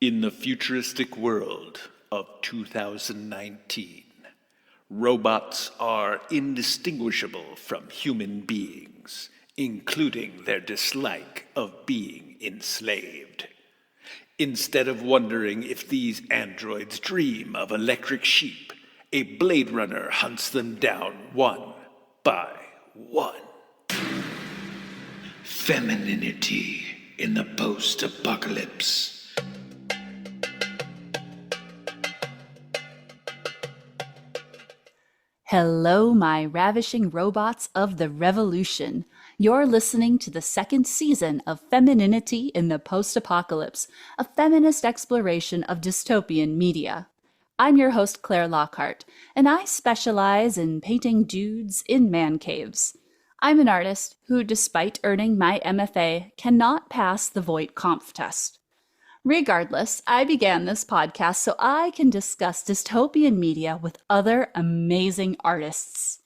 In the futuristic world of 2019, robots are indistinguishable from human beings, including their dislike of being enslaved. Instead of wondering if these androids dream of electric sheep, a Blade Runner hunts them down one by one. Femininity in the post-apocalypse. Hello, my ravishing robots of the revolution. You're listening to the second season of Femininity in the Post-Apocalypse, a feminist exploration of dystopian media. I'm your host, Klaire Lockheart, and I specialize in painting dudes in man caves. I'm an artist who, despite earning my MFA, cannot pass the Voight-Kampff test. Regardless, I began this podcast so I can discuss dystopian media with other amazing artists.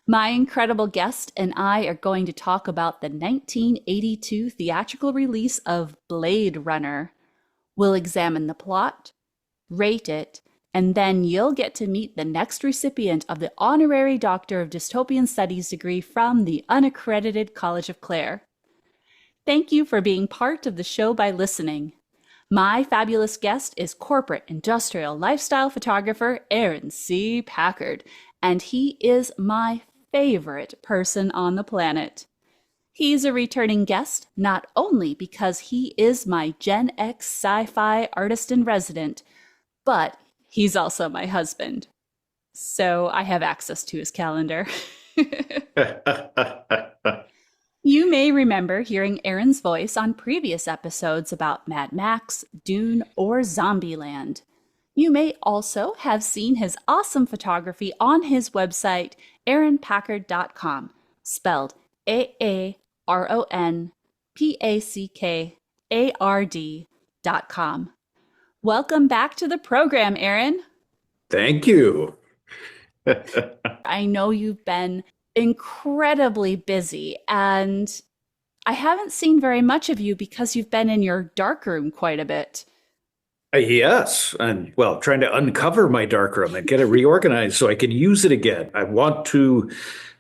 My incredible guest and I are going to talk about the 1982 theatrical release of Blade Runner. We'll examine the plot, rate it, and then you'll get to meet the next recipient of the Honorary Doctor of Dystopian Studies degree from the Unaccredited College of Klaire. Thank you for being part of the show by listening. My fabulous guest is corporate industrial lifestyle photographer Aaron C Packard, and he is my favorite person on the planet. He's a returning guest not only because he is my Gen X sci-fi artist in resident, but he's also my husband. So I have access to his calendar. You may remember hearing Aaron's voice on previous episodes about Mad Max, Dune, or Zombieland. You may also have seen his awesome photography on his website, aaronpackard.com, spelled AARONPACKARD.com. Welcome back to the program, Aaron. Thank you. I know you've been incredibly busy, and I haven't seen very much of you because you've been in your darkroom quite a bit. Yes, and well, trying to uncover my darkroom and get it reorganized so I can use it again. I want to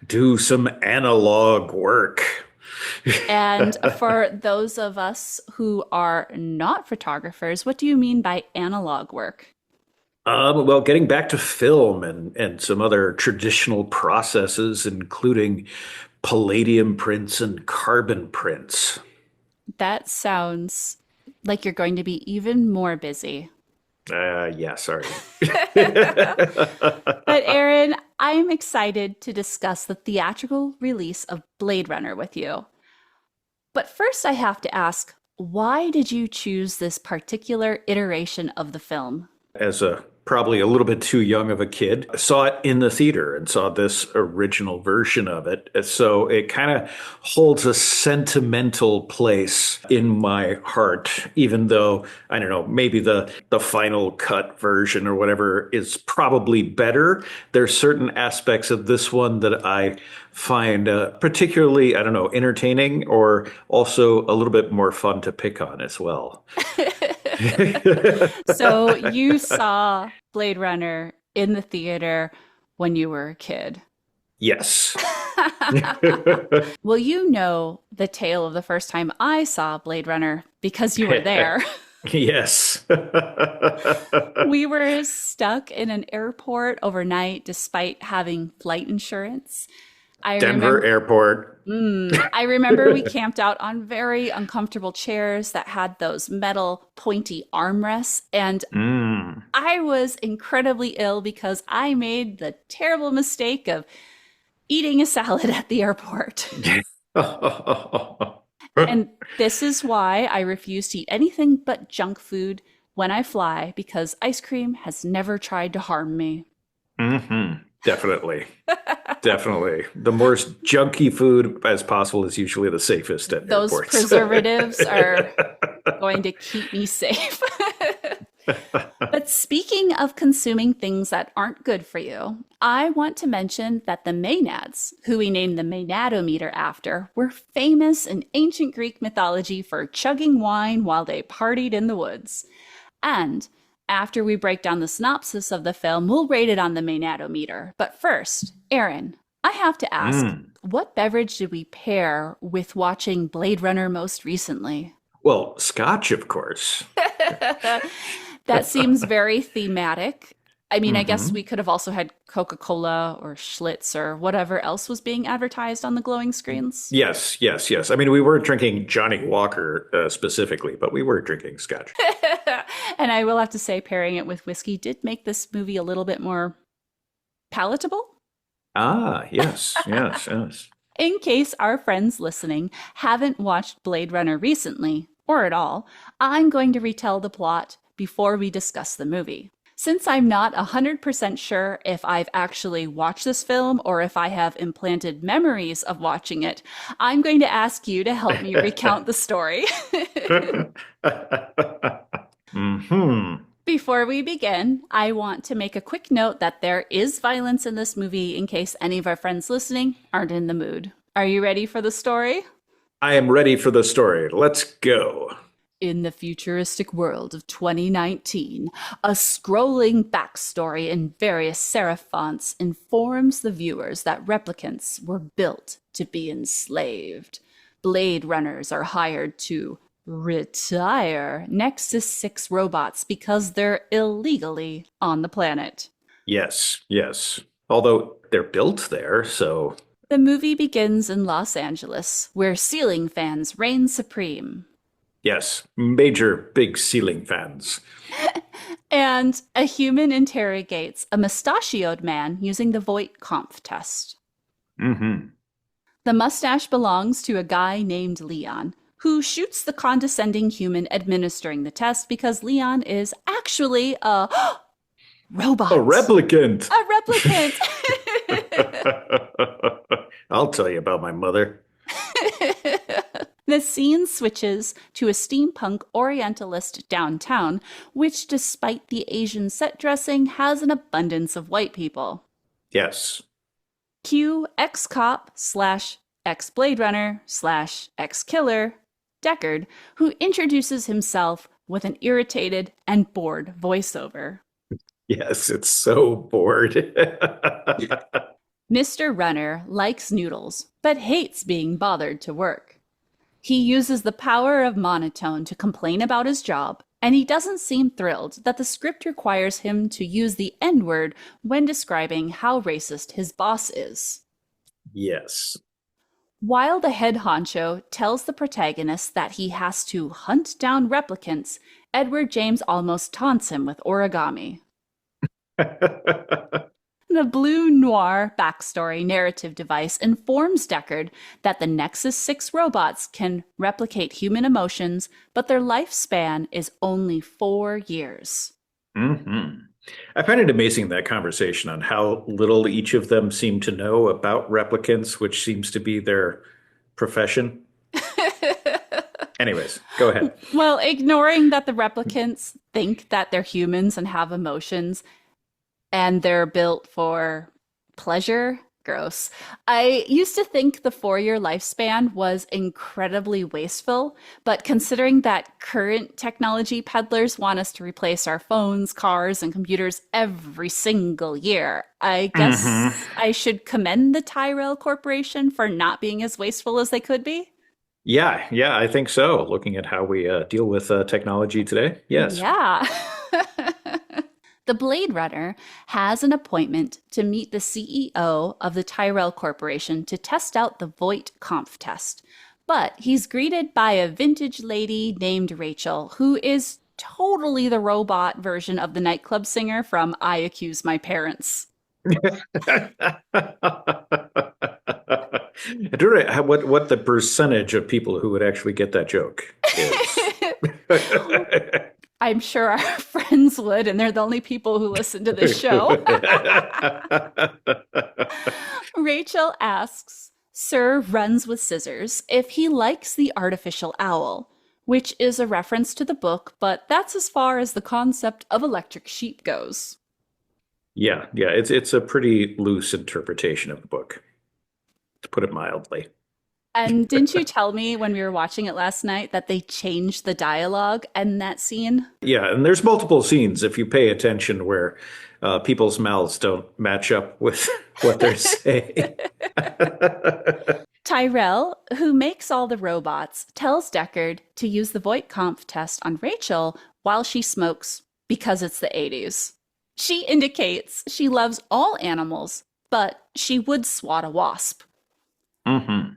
do some analog work. And for those of us who are not photographers, what do you mean by analog work? Well, getting back to film and some other traditional processes, including palladium prints and carbon prints. That sounds like you're going to be even more busy. Yeah, sorry. But Aaron, I'm excited to discuss the theatrical release of Blade Runner with you. But first I have to ask, why did you choose this particular iteration of the film? As probably a little bit too young of a kid, I saw it in the theater and saw this original version of it. So it kind of holds a sentimental place in my heart, even though, I don't know, maybe the final cut version or whatever is probably better. There's certain aspects of this one that I find particularly, I don't know, entertaining or also a little bit more fun to pick on as well. So you saw Blade Runner in the theater when you were a kid. Yes. Well, you know the tale of the first time I saw Blade Runner because you were there. Yes. We were stuck in an airport overnight despite having flight insurance. Denver Airport. I remember we camped out on very uncomfortable chairs that had those metal pointy armrests. And I was incredibly ill because I made the terrible mistake of eating a salad at the airport. And this is why I refuse to eat anything but junk food when I fly, because ice cream has never tried to harm me. Mm-hmm. Definitely. Definitely. The more junky food as possible is usually the safest at Those airports. preservatives are going to keep me safe. But speaking of consuming things that aren't good for you, I want to mention that the Maenads, who we named the Maenad-O-Meter after, were famous in ancient Greek mythology for chugging wine while they partied in the woods. And after we break down the synopsis of the film, we'll rate it on the Maenad-O-Meter. But first, Aaron, I have to ask, what beverage did we pair with watching Blade Runner most recently? Well, scotch, of course. That seems very thematic. I mean, I guess we could have also had Coca-Cola or Schlitz or whatever else was being advertised on the glowing screens. Yes, yes, yes. I mean, we weren't drinking Johnny Walker specifically, but we were drinking scotch. And I will have to say, pairing it with whiskey did make this movie a little bit more palatable. Ah, yes, yes, yes. In case our friends listening haven't watched Blade Runner recently, or at all, I'm going to retell the plot before we discuss the movie. Since I'm not 100% sure if I've actually watched this film or if I have implanted memories of watching it, I'm going to ask you to help me recount the story. Before we begin, I want to make a quick note that there is violence in this movie in case any of our friends listening aren't in the mood. Are you ready for the story? I am ready for the story. Let's go. In the futuristic world of 2019, a scrolling backstory in various serif fonts informs the viewers that replicants were built to be enslaved. Blade runners are hired to retire Nexus 6 robots because they're illegally on the planet. Yes, yes. Although they're built there, so... The movie begins in Los Angeles, where ceiling fans reign supreme. Yes, major big ceiling fans. And a human interrogates a mustachioed man using the Voight-Kampff test. The mustache belongs to a guy named Leon, who shoots the condescending human administering the test because Leon is actually a robot. A replicant. A replicant. I'll tell you about my mother. The scene switches to a steampunk Orientalist downtown, which, despite the Asian set dressing, has an abundance of white people. Yes. Cue ex-cop / ex-Blade Runner / ex-killer Deckard, who introduces himself with an irritated and bored voiceover. Yes, it's so bored. Mr. Runner likes noodles, but hates being bothered to work. He uses the power of monotone to complain about his job, and he doesn't seem thrilled that the script requires him to use the N-word when describing how racist his boss is. Yes. While the head honcho tells the protagonist that he has to hunt down replicants, Edward James almost taunts him with origami. The blue noir backstory narrative device informs Deckard that the Nexus 6 robots can replicate human emotions, but their lifespan is only 4 years. I find it amazing, that conversation on how little each of them seem to know about replicants, which seems to be their profession. Anyways, go ahead. Well, ignoring that the replicants think that they're humans and have emotions, and they're built for pleasure. Gross. I used to think the 4-year lifespan was incredibly wasteful, but considering that current technology peddlers want us to replace our phones, cars, and computers every single year, I guess I should commend the Tyrell Corporation for not being as wasteful as they could be. Yeah, I think so. Looking at how we deal with technology today. Yes. Yeah. The Blade Runner has an appointment to meet the CEO of the Tyrell Corporation to test out the Voight-Kampff test. But he's greeted by a vintage lady named Rachel, who is totally the robot version of the nightclub singer from I Accuse My Parents. I don't know what the percentage of people who would actually get that joke is. I'm sure our friends would, and they're the only people who listen to this show. Rachel asks Sir Runs with Scissors if he likes the artificial owl, which is a reference to the book, but that's as far as the concept of electric sheep goes. Yeah, it's a pretty loose interpretation of the book, to put it mildly. And didn't you tell me when we were watching it last night that they changed the dialogue in that scene? Yeah, and there's multiple scenes if you pay attention where people's mouths don't match up with what they're saying. Tyrell, who makes all the robots, tells Deckard to use the Voight-Kampff test on Rachel while she smokes because it's the 80s. She indicates she loves all animals, but she would swat a wasp. Mm-hmm.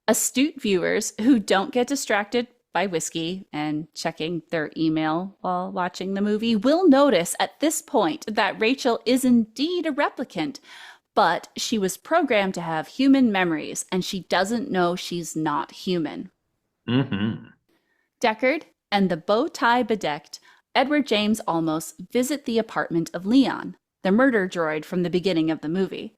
Astute viewers who don't get distracted by whiskey and checking their email while watching the movie will notice at this point that Rachel is indeed a replicant, but she was programmed to have human memories and she doesn't know she's not human. Mm-hmm. Deckard and the bow-tie bedecked Edward James Olmos visit the apartment of Leon, the murder droid from the beginning of the movie.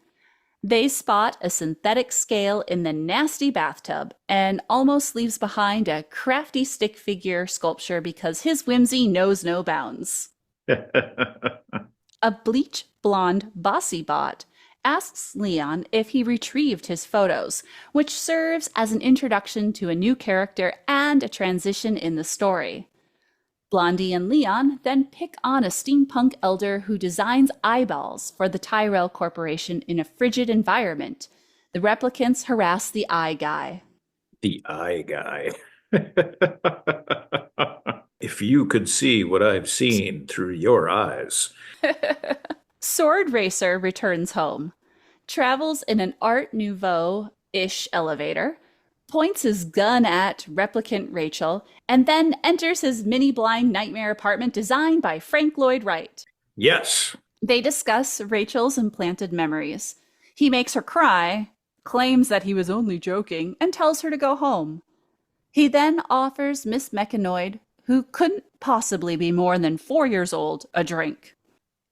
They spot a synthetic scale in the nasty bathtub, and Olmos leaves behind a crafty stick figure sculpture because his whimsy knows no bounds. A bleach blonde bossy bot asks Leon if he retrieved his photos, which serves as an introduction to a new character and a transition in the story. Blondie and Leon then pick on a steampunk elder who designs eyeballs for the Tyrell Corporation in a frigid environment. The replicants harass the eye guy. The eye guy. If you could see what I've seen through your eyes. Sword Racer returns home, travels in an Art Nouveau-ish elevator, points his gun at replicant Rachel, and then enters his mini-blind nightmare apartment designed by Frank Lloyd Wright. Yes. They discuss Rachel's implanted memories. He makes her cry, claims that he was only joking, and tells her to go home. He then offers Miss Mechanoid, who couldn't possibly be more than 4 years old, a drink.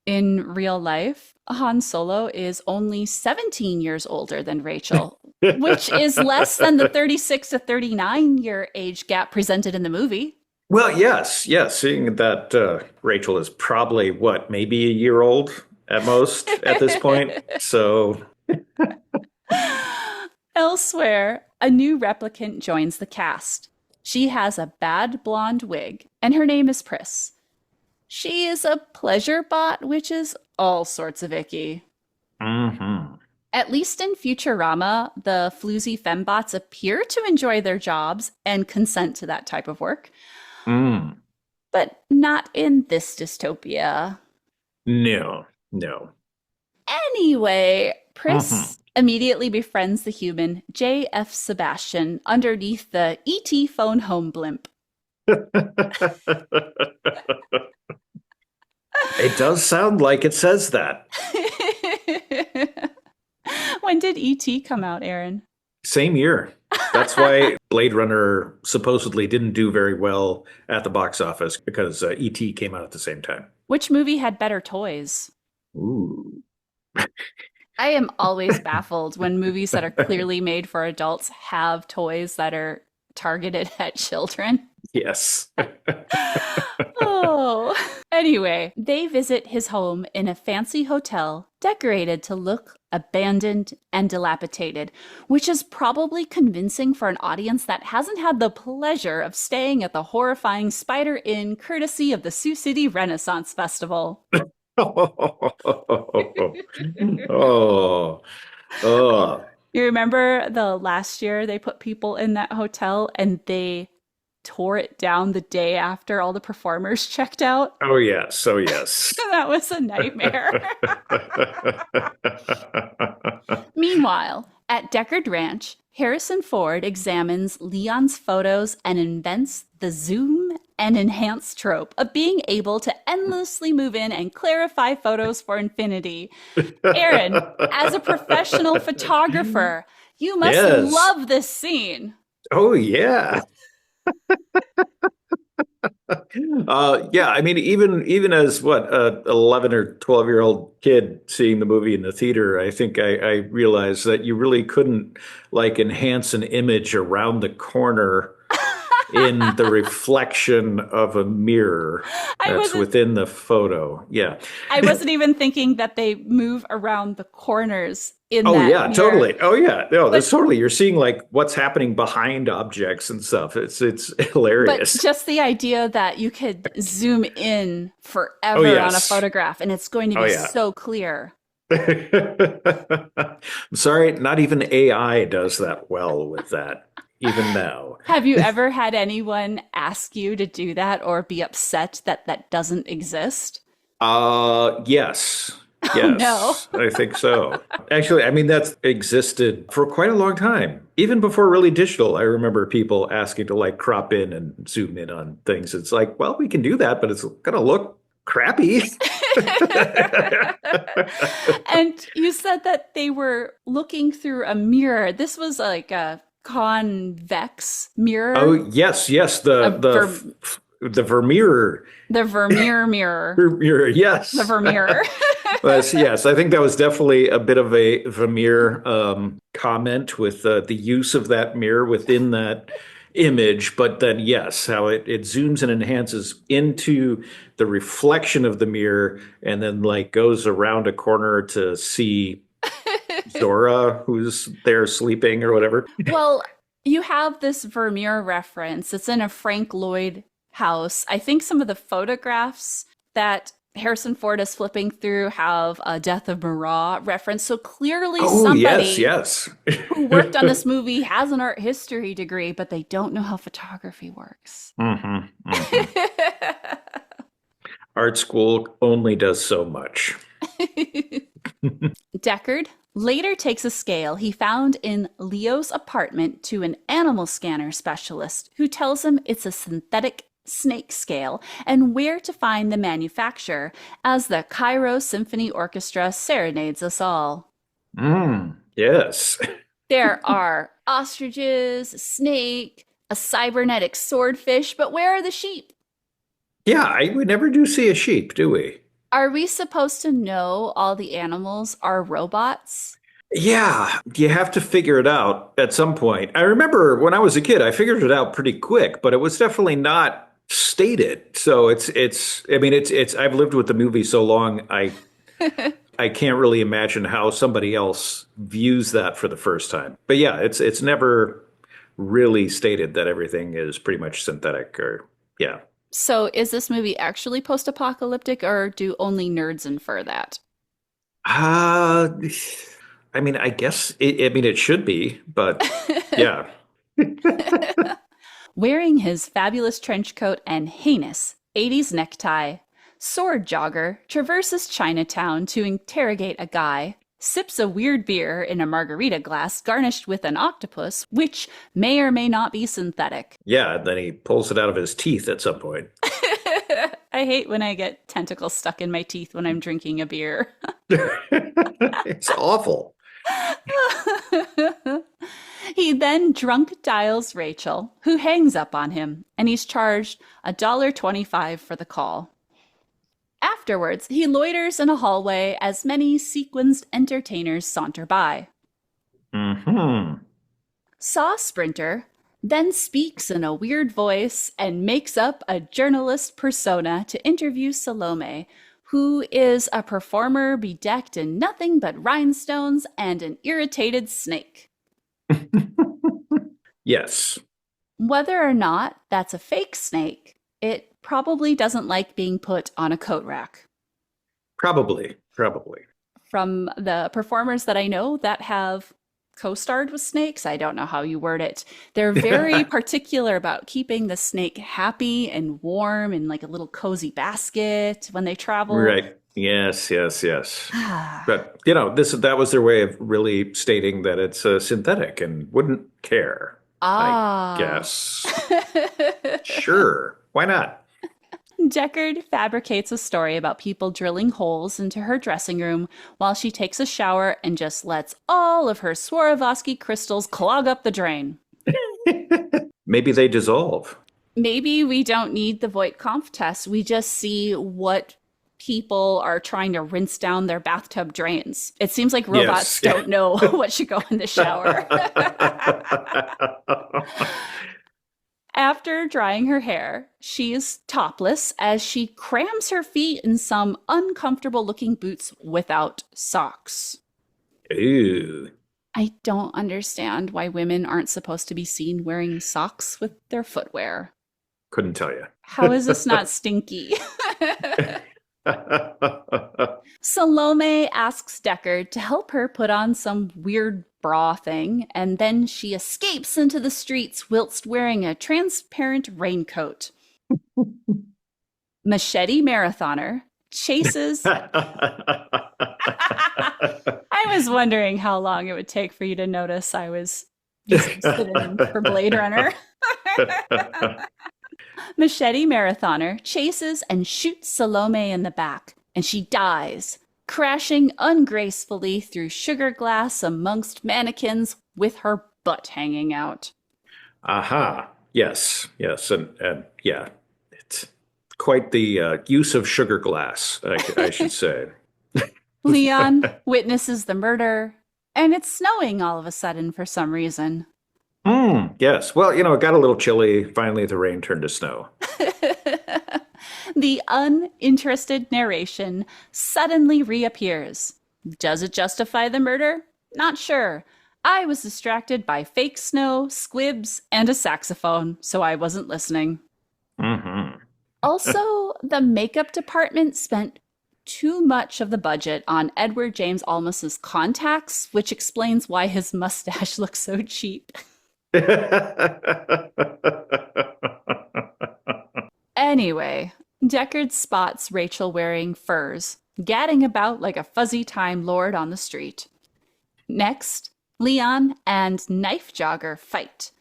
In real life, Han Solo is only 17 years older than Rachel, which is less than the 36 to 39-year age gap presented in the movie. Well, yes, seeing that Rachel is probably, maybe a year old at most at this point. So. Elsewhere, a new replicant joins the cast. She has a bad blonde wig, and her name is Pris. She is a pleasure bot, which is all sorts of icky. Mm-hmm. At least in Futurama, the floozy fembots appear to enjoy their jobs and consent to that type of work. Mm. But not in this dystopia. No. Anyway, Pris immediately befriends the human J.F. Sebastian underneath the E.T. phone home blimp. It does sound like it says that. When did E.T. come out, Aaron? Same year. That's why Blade Runner supposedly didn't do very well at the box office, because E.T. came out at the same time. Which movie had better toys? Ooh. I am always baffled when movies that are clearly made for adults have toys that are targeted at children. Yes. Oh. Anyway, they visit his home in a fancy hotel decorated to look abandoned and dilapidated, which is probably convincing for an audience that hasn't had the pleasure of staying at the horrifying Spider Inn courtesy of the Sioux City Renaissance Festival. Oh. You remember the last year they put people in that hotel and they tore it down the day after all the performers checked out? Oh, yes. That was a nightmare. Meanwhile, at Deckard Ranch, Harrison Ford examines Leon's photos and invents the zoom and enhance trope of being able to endlessly move in and clarify photos for infinity. Aaron, as a professional photographer, you must love this scene. Oh, yeah. I mean, even as 11 or 12-year-old kid seeing the movie in the theater, I think I realized that you really couldn't enhance an image around the corner in the reflection of a mirror I that's wasn't within the photo. Yeah. I wasn't even thinking that they move around the corners in Oh that yeah, mirror. totally. Oh yeah. No, But that's totally. You're seeing like what's happening behind objects and stuff. It's but hilarious. just the idea that you could zoom in Oh forever on a yes. photograph and it's going to Oh be yeah. so clear. I'm sorry, not even AI does that well with that, even now. Have you ever had anyone ask you to do that or be upset that that doesn't exist? Yes. Oh no. Yes, I think so. Actually, I mean, that's existed for quite a long time. Even before really digital, I remember people asking to like crop in and zoom in on things. It's like, well, we can do that, but it's going to look crappy. And you said that they were looking through a mirror. This was like a convex Oh, mirror, yes, yes, a the Vermeer the Vermeer mirror, mirror, the yes. Vermeer. Yes, I think that was definitely a bit of a Vermeer comment with the use of that mirror within that image. But then, yes, how it zooms and enhances into the reflection of the mirror and then like goes around a corner to see Zora, who's there sleeping or whatever. Well, you have this Vermeer reference. It's in a Frank Lloyd house. I think some of the photographs that Harrison Ford is flipping through have a Death of Marat reference. So clearly Oh, yes, somebody yes. who worked on this movie has an art history degree, but they don't know how photography works. Art school only does so much. Deckard later takes a scale he found in Leo's apartment to an animal scanner specialist who tells him it's a synthetic snake scale and where to find the manufacturer as the Cairo Symphony Orchestra serenades us all. Yes. There are ostriches, a snake, a cybernetic swordfish, but where are the sheep? Yeah, we never do see a sheep, do we? Are we supposed to know all the animals are robots? Yeah, you have to figure it out at some point. I remember when I was a kid, I figured it out pretty quick, but it was definitely not stated. So it's I've lived with the movie so long, I can't really imagine how somebody else views that for the first time. But yeah, it's never really stated that everything is pretty much synthetic or yeah. So is this movie actually post-apocalyptic or do only nerds infer that? Uh, I mean, I guess it should be, but yeah. Wearing his fabulous trench coat and heinous 80s necktie, Sword Jogger traverses Chinatown to interrogate a guy, sips a weird beer in a margarita glass garnished with an octopus, which may or may not be synthetic. Yeah, and then he pulls it out of his teeth at some point. I hate when I get tentacles stuck in my teeth when I'm drinking a beer. It's awful. He then drunk dials Rachel, who hangs up on him, and he's charged $1.25 for the call. Afterwards, he loiters in a hallway as many sequenced entertainers saunter by. Saw Sprinter then speaks in a weird voice and makes up a journalist persona to interview Salome, who is a performer bedecked in nothing but rhinestones and an irritated snake. Yes. Whether or not that's a fake snake, it probably doesn't like being put on a coat rack. Probably. From the performers that I know that have co-starred with snakes, I don't know how you word it, they're very particular about keeping the snake happy and warm in like a little cozy basket when they travel. Right. Yes. But, that was their way of really stating that it's synthetic and wouldn't care, I guess. Sure. Why not? Deckard fabricates a story about people drilling holes into her dressing room while she takes a shower and just lets all of her Swarovski crystals clog up the drain. Maybe they dissolve. Maybe we don't need the Voight-Kampff test. We just see what people are trying to rinse down their bathtub drains. It seems like robots don't know what should go in the shower. After drying her hair, she is topless as she crams her feet in some uncomfortable-looking boots without socks. Ooh. I don't understand why women aren't supposed to be seen wearing socks with their footwear. Couldn't tell you. How is this not stinky? Salome asks Deckard to help her put on some weird bra thing, and then she escapes into the streets whilst wearing a transparent raincoat. Machete Marathoner chases... I was wondering how long it would take for you to notice I was using synonym for Blade Runner. Machete Marathoner chases and shoots Salome in the back, and she dies, crashing ungracefully through sugar glass amongst mannequins with her butt hanging out. Aha. Yes. And yeah, it's quite the use of sugar glass, I should say. Leon witnesses the murder, and it's snowing all of a sudden for some reason. Yes. Well, it got a little chilly. Finally, the rain turned to snow. The uninterested narration suddenly reappears. Does it justify the murder? Not sure. I was distracted by fake snow, squibs, and a saxophone, so I wasn't listening. Mm-hmm. Also, the makeup department spent too much of the budget on Edward James Olmos's contacts, which explains why his mustache looks so cheap. Anyway, Deckard spots Rachel wearing furs, gadding about like a fuzzy Time Lord on the street. Next, Leon and Knife Jogger fight,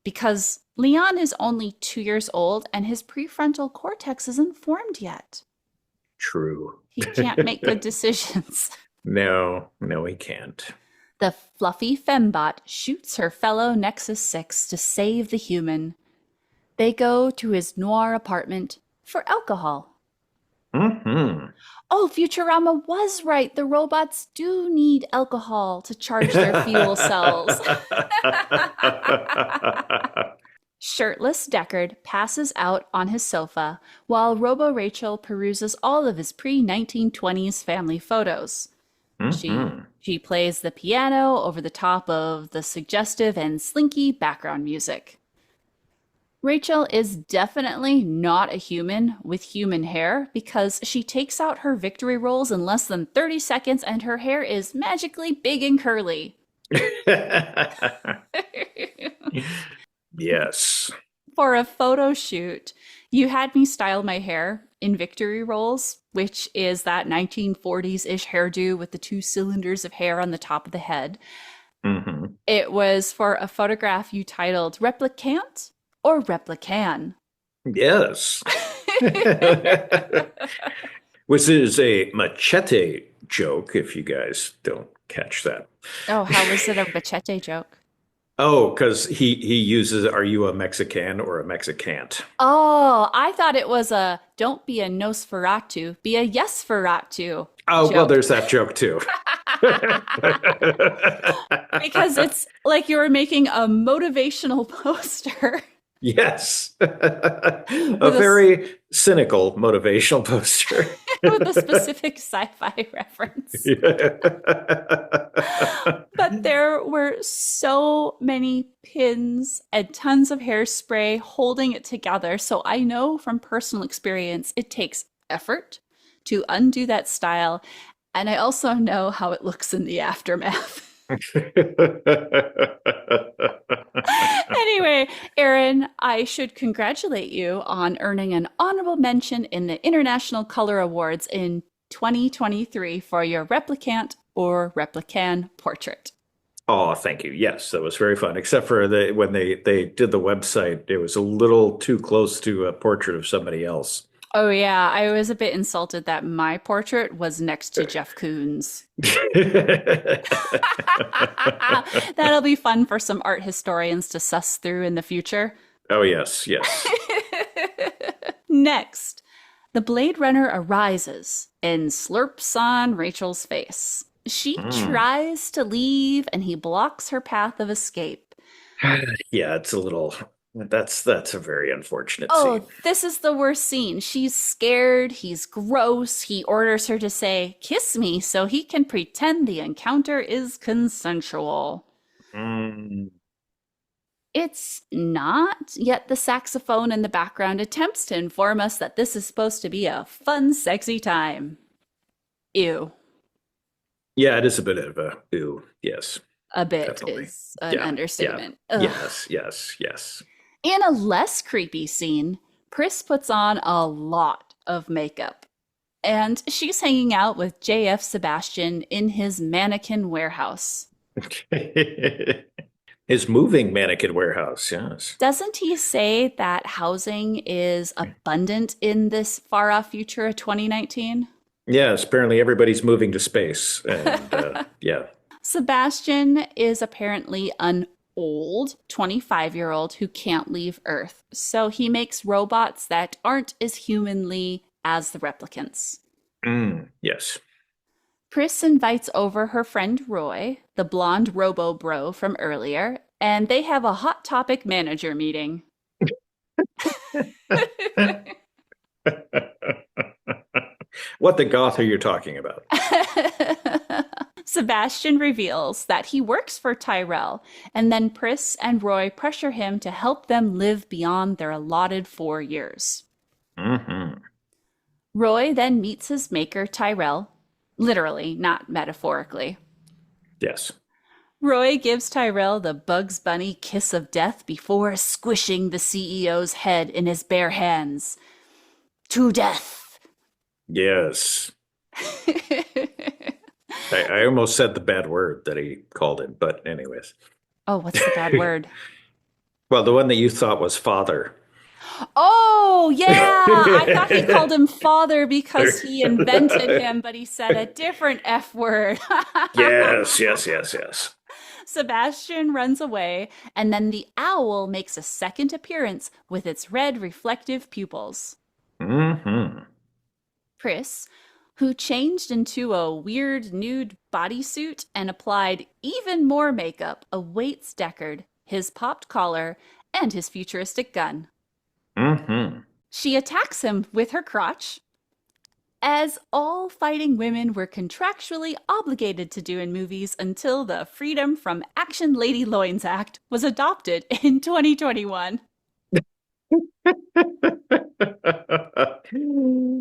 because Leon is only 2 years old and his prefrontal cortex isn't formed yet. True. He can't make good decisions. No, he can't. The fluffy fembot shoots her fellow Nexus 6 to save the human. They go to his noir apartment for alcohol. Mm-hmm. Oh, Futurama was right. The robots do need alcohol to charge their fuel cells. Shirtless Deckard passes out on his sofa while Robo-Rachel peruses all of his pre-1920s family photos. Mm-hmm. She plays the piano over the top of the suggestive and slinky background music. Rachel is definitely not a human with human hair because she takes out her victory rolls in less than 30 seconds and her hair is magically big and curly. Yes. For a photo shoot, you had me style my hair in victory rolls, which is that 1940s-ish hairdo with the 2 cylinders of hair on the top of the head. Mm-hmm. It was for a photograph you titled Replicant or Replican. Yes. Which is a machete joke, if you guys don't catch that. Oh, how was it a machete joke? Oh, because he uses, are you a Mexican or a Mexicant? Oh, I thought it was a don't be a Nosferatu, be a Yesferatu. Oh, joke. well, there's that joke too. Because it's like you were making a motivational poster. Yes. A very cynical motivational poster. With a specific sci-fi reference. Yeah. But there were so many pins and tons of hairspray holding it together. So I know from personal experience, it takes effort to undo that style. And I also know how it looks in the aftermath. Anyway, Aaron, I should congratulate you on earning an honorable mention in the International Color Awards in 2023 for your Replicant or Replican portrait. Oh, thank you. Yes, that was very fun. Except for when they did the website, it was a little too close to a portrait of somebody else. Oh, yeah. I was a bit insulted that my portrait was next to Jeff Koons. That'll be fun for some art historians to suss through in the future. Oh, yes, yes. Next, the Blade Runner arises and slurps on Rachel's face. She tries to leave and he blocks her path of escape. Yeah, it's a little That's a very unfortunate Oh, scene. this is the worst scene. She's scared, he's gross, he orders her to say, "Kiss me," so he can pretend the encounter is consensual. Mm. It's not, yet the saxophone in the background attempts to inform us that this is supposed to be a fun, sexy time. Ew. Yeah, it is a bit of a ooh. Yes, A bit definitely. is an Yeah, yeah. understatement. Ugh. Yes, yes, yes. In a less creepy scene, Pris puts on a lot of makeup. And she's hanging out with J.F. Sebastian in his mannequin warehouse. His moving mannequin warehouse, yes. Doesn't he say that housing is abundant in this far off future of 2019? Yes, apparently everybody's moving to space. And yeah. Sebastian is apparently an old 25-year-old who can't leave Earth. So he makes robots that aren't as humanly as the replicants. Yes. Pris invites over her friend Roy, the blonde robo-bro from earlier, and they have a hot topic manager meeting. What the goth are you talking about? Sebastian reveals that he works for Tyrell, and then Pris and Roy pressure him to help them live beyond their allotted 4 years. Mm-hmm. Roy then meets his maker, Tyrell, literally, not metaphorically. Yes. Roy gives Tyrell the Bugs Bunny kiss of death before squishing the CEO's head in his bare hands. To death. Yes. I almost said the bad word that he called him, but anyways. Oh, what's the bad word? Well, the one that you thought was father. Oh, yeah. I thought he called him father because he invented him, but he said a different F word. Yes, yes, yes, yes. Sebastian runs away, and then the owl makes a second appearance with its red reflective pupils. Mm-hmm. Pris, who changed into a weird nude bodysuit and applied even more makeup, awaits Deckard, his popped collar, and his futuristic gun. Mm-hmm. She attacks him with her crotch, as all fighting women were contractually obligated to do in movies until the Freedom from Action Lady Loins Act was adopted in 2021.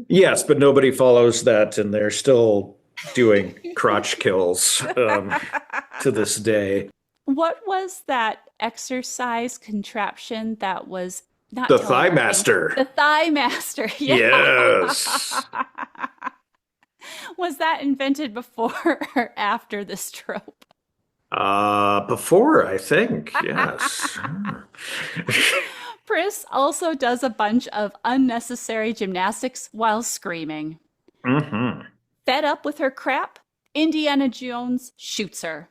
Yes, but nobody follows that, and they're still doing crotch kills to this day. What was that exercise contraption that was not The teleworking? Thigh Master. The Thigh Master. Yeah. Yes. Was that invented before or after this trope? Before, I think. Yes. Pris also does a bunch of unnecessary gymnastics while screaming. Mm-hmm. Fed up with her crap, Indiana Jones shoots her.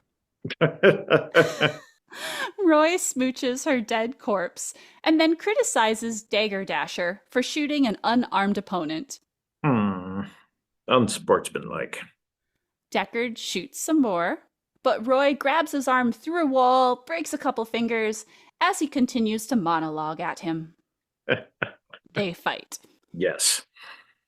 Roy smooches her dead corpse and then criticizes Dagger Dasher for shooting an unarmed opponent. Unsportsmanlike. Deckard shoots some more, but Roy grabs his arm through a wall, breaks a couple fingers as he continues to monologue at him. They fight. Yes.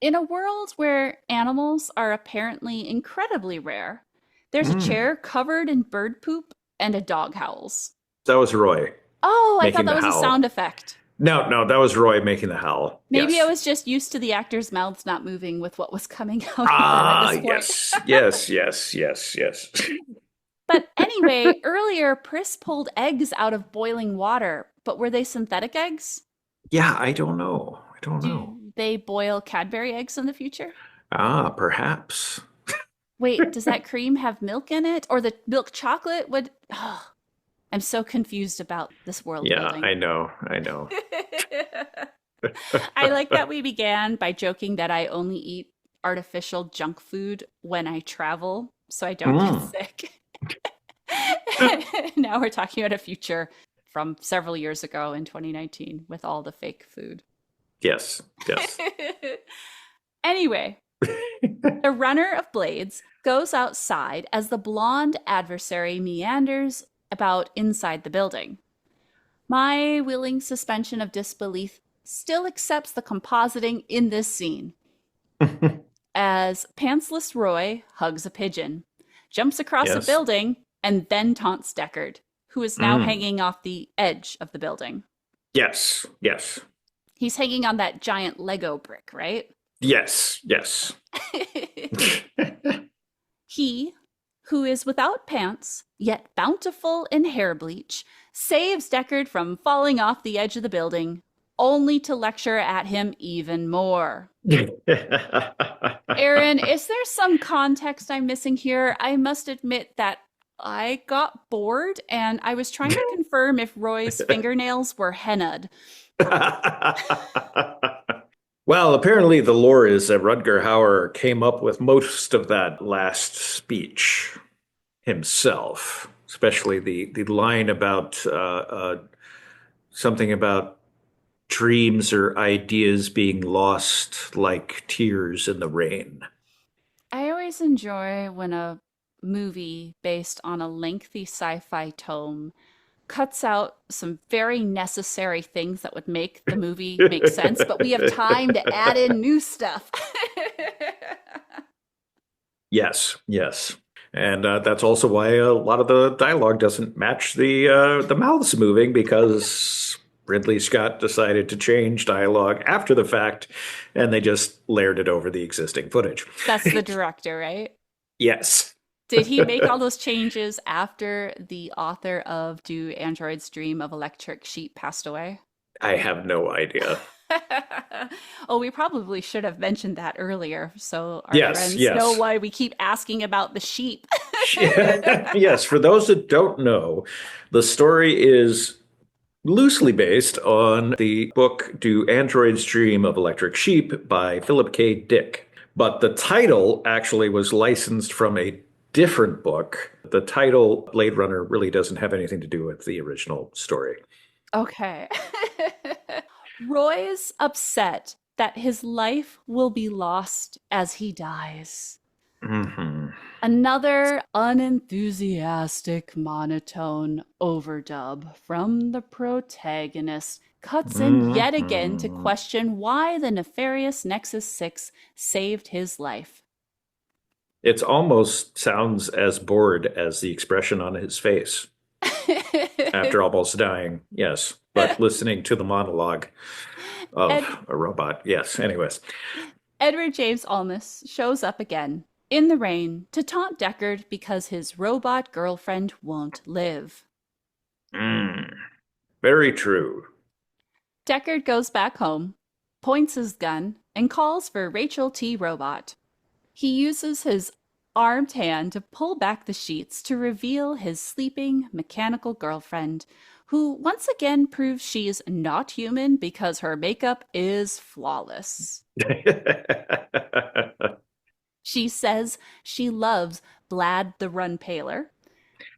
In a world where animals are apparently incredibly rare, there's a chair covered in bird poop and a dog howls. That was Roy. Oh, I making thought that the was a howl. sound effect. No, that was Roy making the howl. Maybe Yes. I was just used to the actors' mouths not moving with what was coming out of them Ah, at this point. yes. But anyway, earlier Pris pulled eggs out of boiling water, but were they synthetic eggs? Yeah, I don't know. Do they boil Cadbury eggs in the future? Perhaps. Wait, does that cream have milk in it? Or the milk chocolate would... Oh, I'm so confused about this world building. I know. I like that we began by joking that I only eat artificial junk food when I travel so I don't get sick. Now we're talking about a future from several years ago in 2019 with all the fake food. Yes. Anyway, the runner of blades goes outside as the blonde adversary meanders about inside the building. My willing suspension of disbelief still accepts the compositing in this scene as pantsless Roy hugs a pigeon, jumps across a Yes. building, and then taunts Deckard, who is now Mm. hanging off the edge of the building. Yes. Yes. He's hanging on that giant Lego brick, right? Yes. Yes. He, who is without pants, yet bountiful in hair bleach, saves Deckard from falling off the edge of the building, only to lecture at him even more. Aaron, is there some context I'm missing here? I must admit that I got bored and I was trying to confirm if Roy's fingernails were hennaed. Well, apparently the lore is that Rutger Hauer came up with most of that last speech himself, especially the line about something about dreams or ideas being lost like tears in the rain. I always enjoy when a movie based on a lengthy sci-fi tome cuts out some very necessary things that would make the movie make sense, but we have time to add in new stuff. Yes, yes. And that's also why a lot of the dialogue doesn't match the mouths moving, because Ridley Scott decided to change dialogue after the fact, and they just layered it over the existing footage. That's the director, right? Yes. Did he make all those changes after the author of Do Androids Dream of Electric Sheep passed away? I have no idea. Oh, we probably should have mentioned that earlier, so our Yes, friends yes. know why we keep asking about the sheep. Yes, for those that don't know, the story is loosely based on the book Do Androids Dream of Electric Sheep by Philip K. Dick. But the title actually was licensed from a different book. The title Blade Runner really doesn't have anything to do with the original story. Okay. Roy's upset that his life will be lost as he dies. Mm-hmm. Another unenthusiastic monotone overdub from the protagonist cuts in yet again to question why the nefarious Nexus 6 saved his life. It almost sounds as bored as the expression on his face after almost dying. Yes, but listening to the monologue of a robot. Yes, anyways. Edward James Olmos shows up again in the rain to taunt Deckard because his robot girlfriend won't live. Very true. Deckard goes back home, points his gun, and calls for Rachel T. Robot. He uses his armed hand to pull back the sheets to reveal his sleeping mechanical girlfriend, who once again proves she's not human because her makeup is flawless. She says she loves Blad the Run-Paler.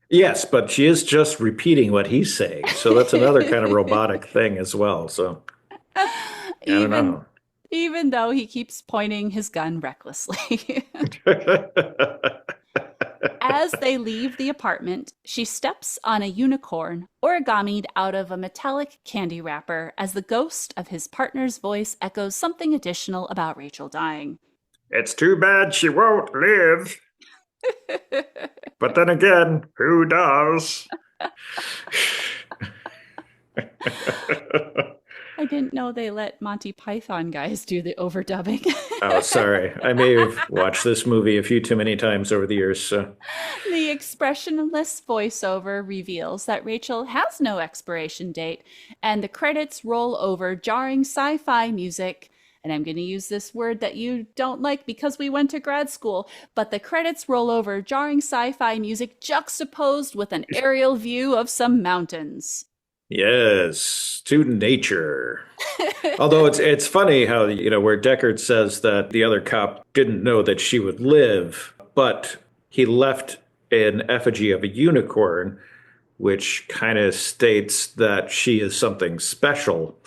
Yes, but she is just repeating what he's saying. So that's another kind of robotic thing as well. So I don't know. Even though he keeps pointing his gun recklessly. As they leave the apartment, she steps on a unicorn origamied out of a metallic candy wrapper as the ghost of his partner's voice echoes something additional about Rachel dying. It's too bad she won't live. But then again, who does? I didn't know they let Monty Python guys do the overdubbing. Oh, sorry. I may have watched this movie a few too many times over the years. So. The expressionless voiceover reveals that Rachel has no expiration date, and the credits roll over jarring sci-fi music. And I'm going to use this word that you don't like because we went to grad school, but the credits roll over jarring sci-fi music juxtaposed with an aerial view of some mountains. Yes, to nature. Although it's funny how, where Deckard says that the other cop didn't know that she would live, but he left an effigy of a unicorn, which kind of states that she is something special.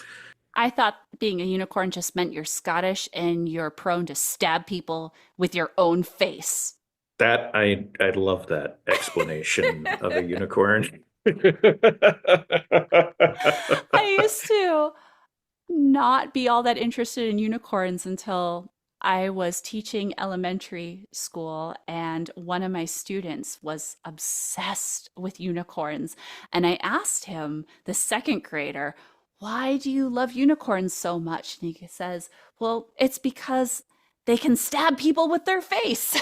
I thought being a unicorn just meant you're Scottish and you're prone to stab people with your own face. That I love that explanation of a unicorn. I used to not be all that interested in unicorns until I was teaching elementary school, and one of my students was obsessed with unicorns. And I asked him, the second grader, why do you love unicorns so much? And he says, well, it's because they can stab people with their face.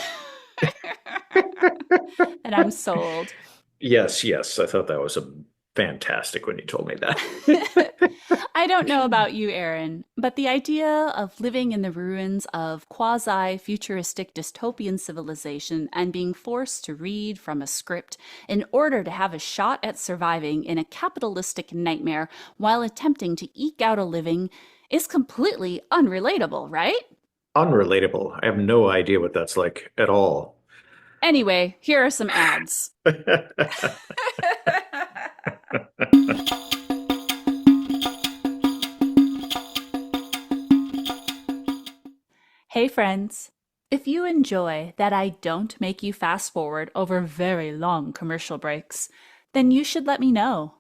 And I'm sold. Yes, yes. I thought that was fantastic when you told me that. I don't know about you, Aaron, but the idea of living in the ruins of quasi futuristic dystopian civilization and being forced to read from a script in order to have a shot at surviving in a capitalistic nightmare while attempting to eke out a living is completely unrelatable, right? Unrelatable. I have no idea what that's like at all. Anyway, here are some ads. Hey friends, if you enjoy that I don't make you fast forward over very long commercial breaks, then you should let me know.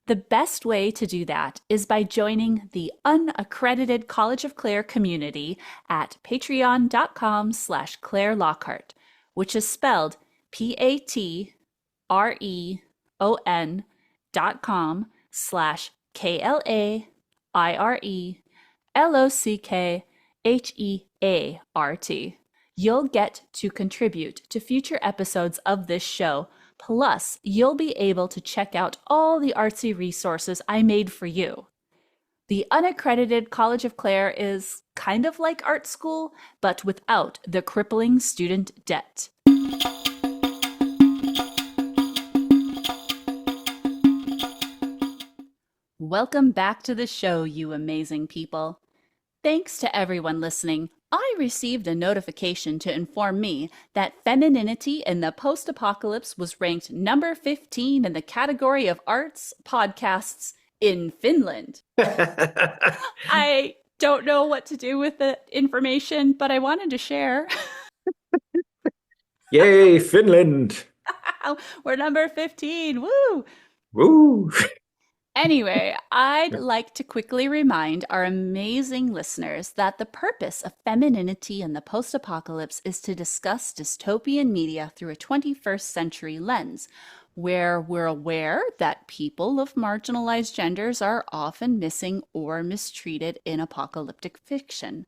The best way to do that is by joining the Unaccredited College of Klaire community at patreon.com/Klaire Lockheart, which is spelled patreon.com/KLAIRE-LOCKHEART. You'll get to contribute to future episodes of this show. Plus, you'll be able to check out all the artsy resources I made for you. The Unaccredited College of Klaire is kind of like art school, but without the crippling student debt. Welcome back to the show, you amazing people. Thanks to everyone listening. I received a notification to inform me that Femininity in the Post-Apocalypse was ranked number 15 in the category of arts podcasts in Finland. I don't know what to do with the information, but I wanted to share. Yay, Finland! We're number 15. Woo! Woo! Anyway, I'd like to quickly remind our amazing listeners that the purpose of Femininity in the Post-Apocalypse is to discuss dystopian media through a 21st century lens, where we're aware that people of marginalized genders are often missing or mistreated in apocalyptic fiction.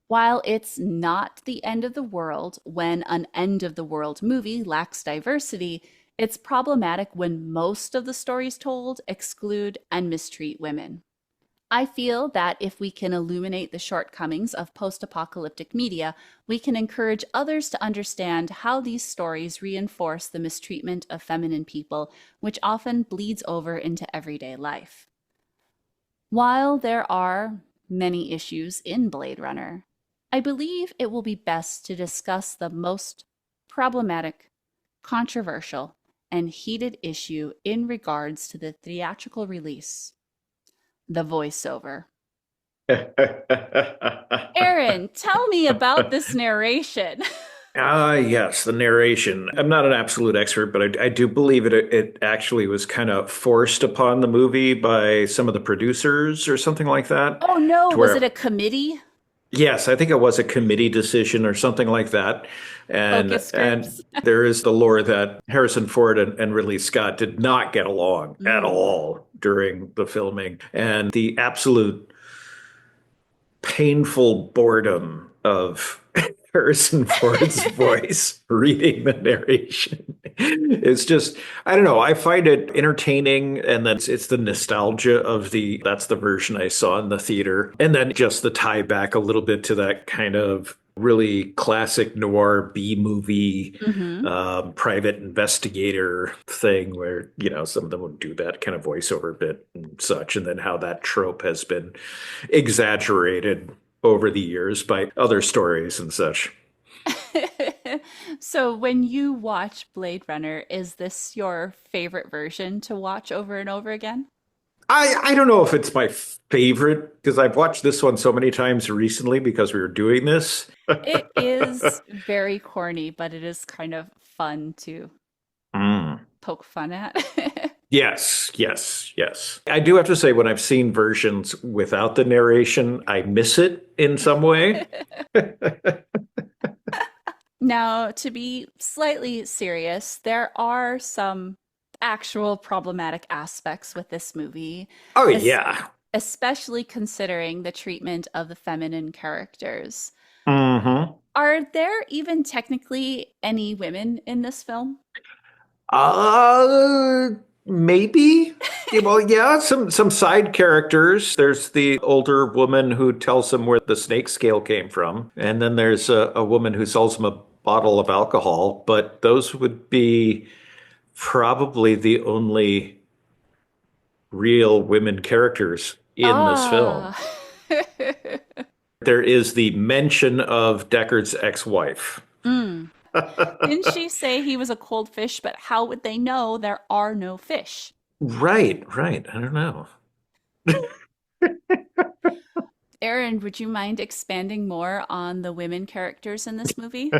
While it's not the end of the world when an end of the world movie lacks diversity, it's problematic when most of the stories told exclude and mistreat women. I feel that if we can illuminate the shortcomings of post-apocalyptic media, we can encourage others to understand how these stories reinforce the mistreatment of feminine people, which often bleeds over into everyday life. While there are many issues in Blade Runner, I believe it will be best to discuss the most problematic, controversial, and heated issue in regards to the theatrical release, the voiceover. Aaron, tell me about this narration. Yes, the narration. I'm not an absolute expert, but I do believe it actually was kind of forced upon the movie by some of the producers or something like that. Oh no, To was where it a committee? Yes, I think it was a committee decision or something like that. And Focus groups. there is the lore that Harrison Ford and Ridley Scott did not get along at Mm. all during the filming. And the absolute painful boredom of Harrison Ford's voice reading the narration. It's just, I don't know. I find it entertaining, and it's the nostalgia of that's the version I saw in the theater. And then just the tie back a little bit to that kind of really classic noir B movie, Mm-hmm. private investigator thing where, some of them would do that kind of voiceover bit and such. And then how that trope has been exaggerated over the years by other stories and such. So when you watch Blade Runner, is this your favorite version to watch over and over again? I don't know if it's my favorite because I've watched this one so many times recently because we were doing this. It is very corny, but it is kind of fun to Mm. poke fun at. Yes, yes, yes. I do have to say, when I've seen versions without the narration, I miss it in some way. Now, to be slightly serious, there are some actual problematic aspects with this movie, Oh, es- yeah. especially considering the treatment of the feminine characters. Hmm. Are there even technically any women in this film? Uh, maybe. Yeah, well, yeah, some side characters. There's the older woman who tells him where the snake scale came from, and then there's a woman who sells him a bottle of alcohol. But those would be probably the only real women characters in this film. Ah. There is the mention of Deckard's ex-wife. Mm. Didn't she say he was a cold fish, but how would they know there are no fish? Right, right. I don't know. Aaron, would you mind expanding more on the women characters in this movie?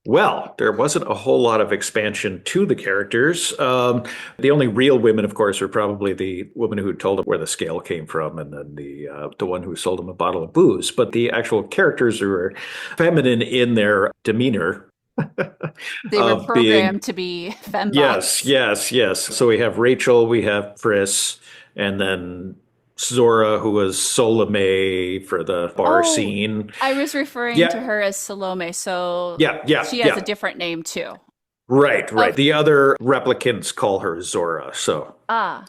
Well, there wasn't a whole lot of expansion to the characters. The only real women, of course, are probably the woman who told him where the scale came from, and then the one who sold him a bottle of booze. But the actual characters who are feminine in their demeanor They were of being, programmed to be yes, fembots. yes, yes. So we have Rachel, we have Pris, and then Zora, who was Solomé for the bar Oh, scene. I was referring to Yeah, her as Salome, so yeah, yeah, she has a yeah. different name too. Right, right. Of The other replicants call her Zora. So, ah,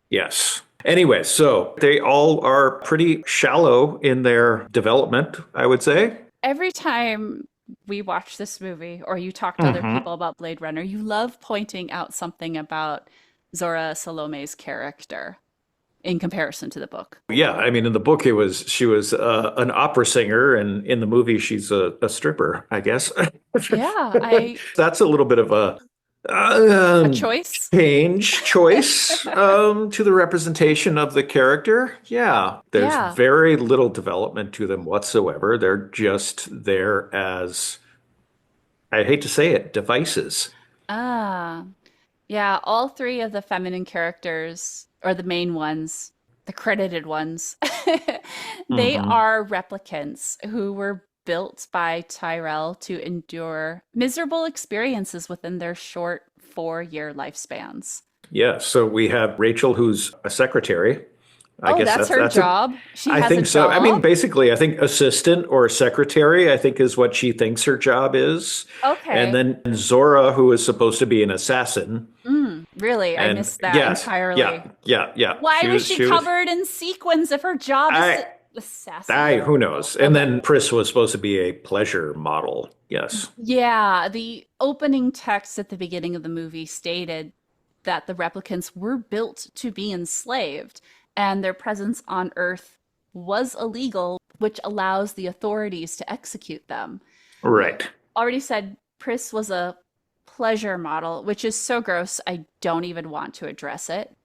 yes. Anyway, so they all are pretty shallow in their development, I would say. every time we watch this movie or you talk to other Hmm. people about Blade Runner, you love pointing out something about Zora Salome's character in comparison to the book. Yeah, I mean, in the book, she was an opera singer, and in the movie, she's a stripper, I guess. Yeah, I That's a little bit of a a um, choice. change choice to the representation of the character. Yeah, there's Yeah. very little development to them whatsoever. They're just there as, I hate to say it, devices. Ah. Yeah, all three of the feminine characters, or the main ones, the credited ones, they Hmm. are replicants who were built by Tyrell to endure miserable experiences within their short 4-year lifespans. Yeah, so we have Rachel, who's a secretary. I Oh, guess that's that's her that's a job. She I has a think so. I mean, job. basically, I think assistant or secretary, I think is what she thinks her job is. And Okay. then Zora, who is supposed to be an assassin. Really, I And missed that yes, entirely. yeah, yeah, yeah. Why was she She was, covered in sequins if her job is I, to assassinate who people? knows? And Okay. then Pris was supposed to be a pleasure model. Yes. Yeah, the opening text at the beginning of the movie stated that the replicants were built to be enslaved, and their presence on Earth was illegal, which allows the authorities to execute them. Right. Already said Pris was a pleasure model, which is so gross, I don't even want to address it.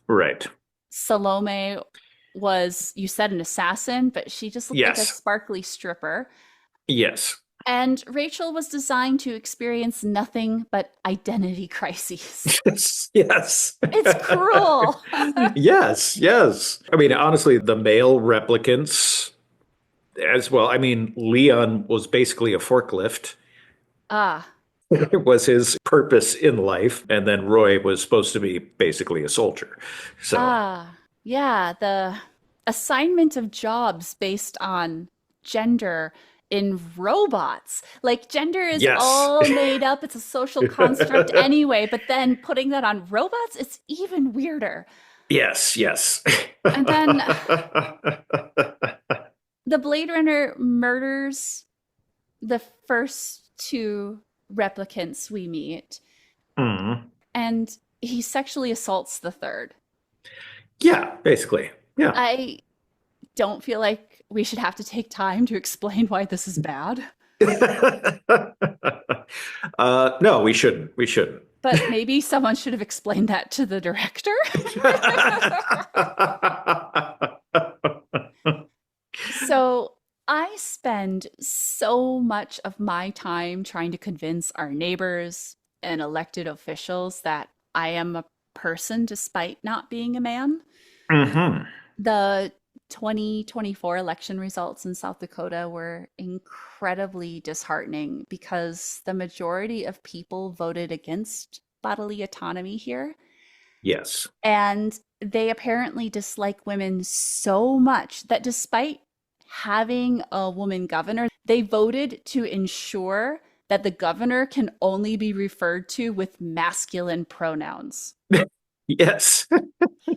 Right. Salome was, you said, an assassin, but she just looked like a Yes. sparkly stripper. Yes. And Rachel was designed to experience nothing but identity crises. Yes. Yes. It's cruel. Yes. Yes. I mean, honestly, the male replicants as well. I mean, Leon was basically a forklift. Ah, It was his purpose in life. And then Roy was supposed to be basically a soldier. So, yeah, the assignment of jobs based on gender in robots. Like, gender is yes. all made up, it's a social construct anyway, but then putting that on robots, it's even weirder. Yes. Yes. And then the Blade Runner murders the first two replicants we meet, Mm. and he sexually assaults the third. Yeah, basically. Yeah. I don't feel like we should have to take time to explain why this is bad, No, we shouldn't. We shouldn't. but maybe someone should have explained that to the director. So I spend so much of my time trying to convince our neighbors and elected officials that I am a person despite not being a man. Hmm. The 2024 election results in South Dakota were incredibly disheartening because the majority of people voted against bodily autonomy here. Yes. And they apparently dislike women so much that despite having a woman governor, they voted to ensure that the governor can only be referred to with masculine pronouns, Yes.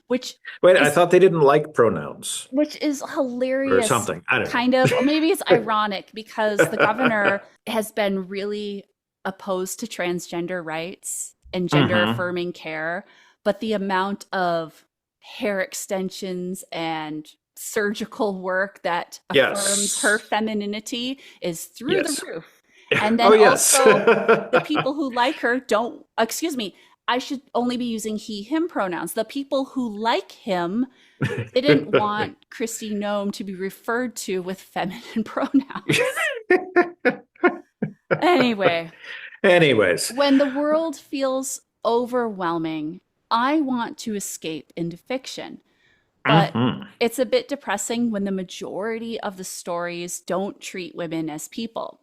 which Wait, I is thought they didn't like pronouns or hilarious, something. I don't know. kind of, or maybe it's ironic because the governor has been really opposed to transgender rights and gender Hmm. affirming care, but the amount of hair extensions and surgical work that affirms her Yes. femininity is through the Yes. roof. And Oh, then yes. also, the people who like her don't, excuse me, I should only be using he, him pronouns. The people who like him didn't want Christy Nome to be referred to with feminine pronouns. Anyway, Anyways. when the world feels overwhelming, I want to escape into fiction. But Hmm. it's a bit depressing when the majority of the stories don't treat women as people.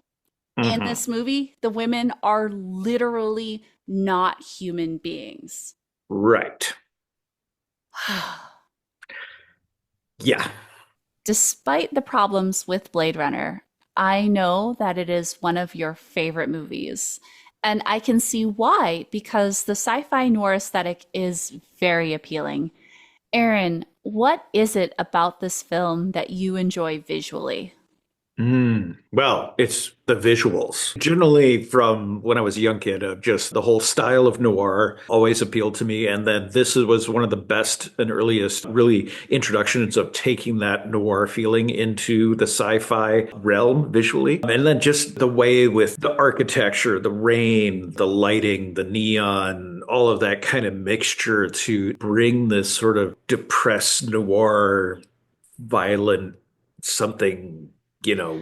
In Hmm. this movie, the women are literally not human beings. Right. Yeah. Despite the problems with Blade Runner, I know that it is one of your favorite movies. And I can see why, because the sci fi noir aesthetic is very appealing. Aaron, what is it about this film that you enjoy visually? Well, it's the visuals. Generally, from when I was a young kid, just the whole style of noir always appealed to me. And then was one of the best and earliest, really, introductions of taking that noir feeling into the sci-fi realm visually. And then just the way with the architecture, the rain, the lighting, the neon, all of that kind of mixture to bring this sort of depressed noir, violent something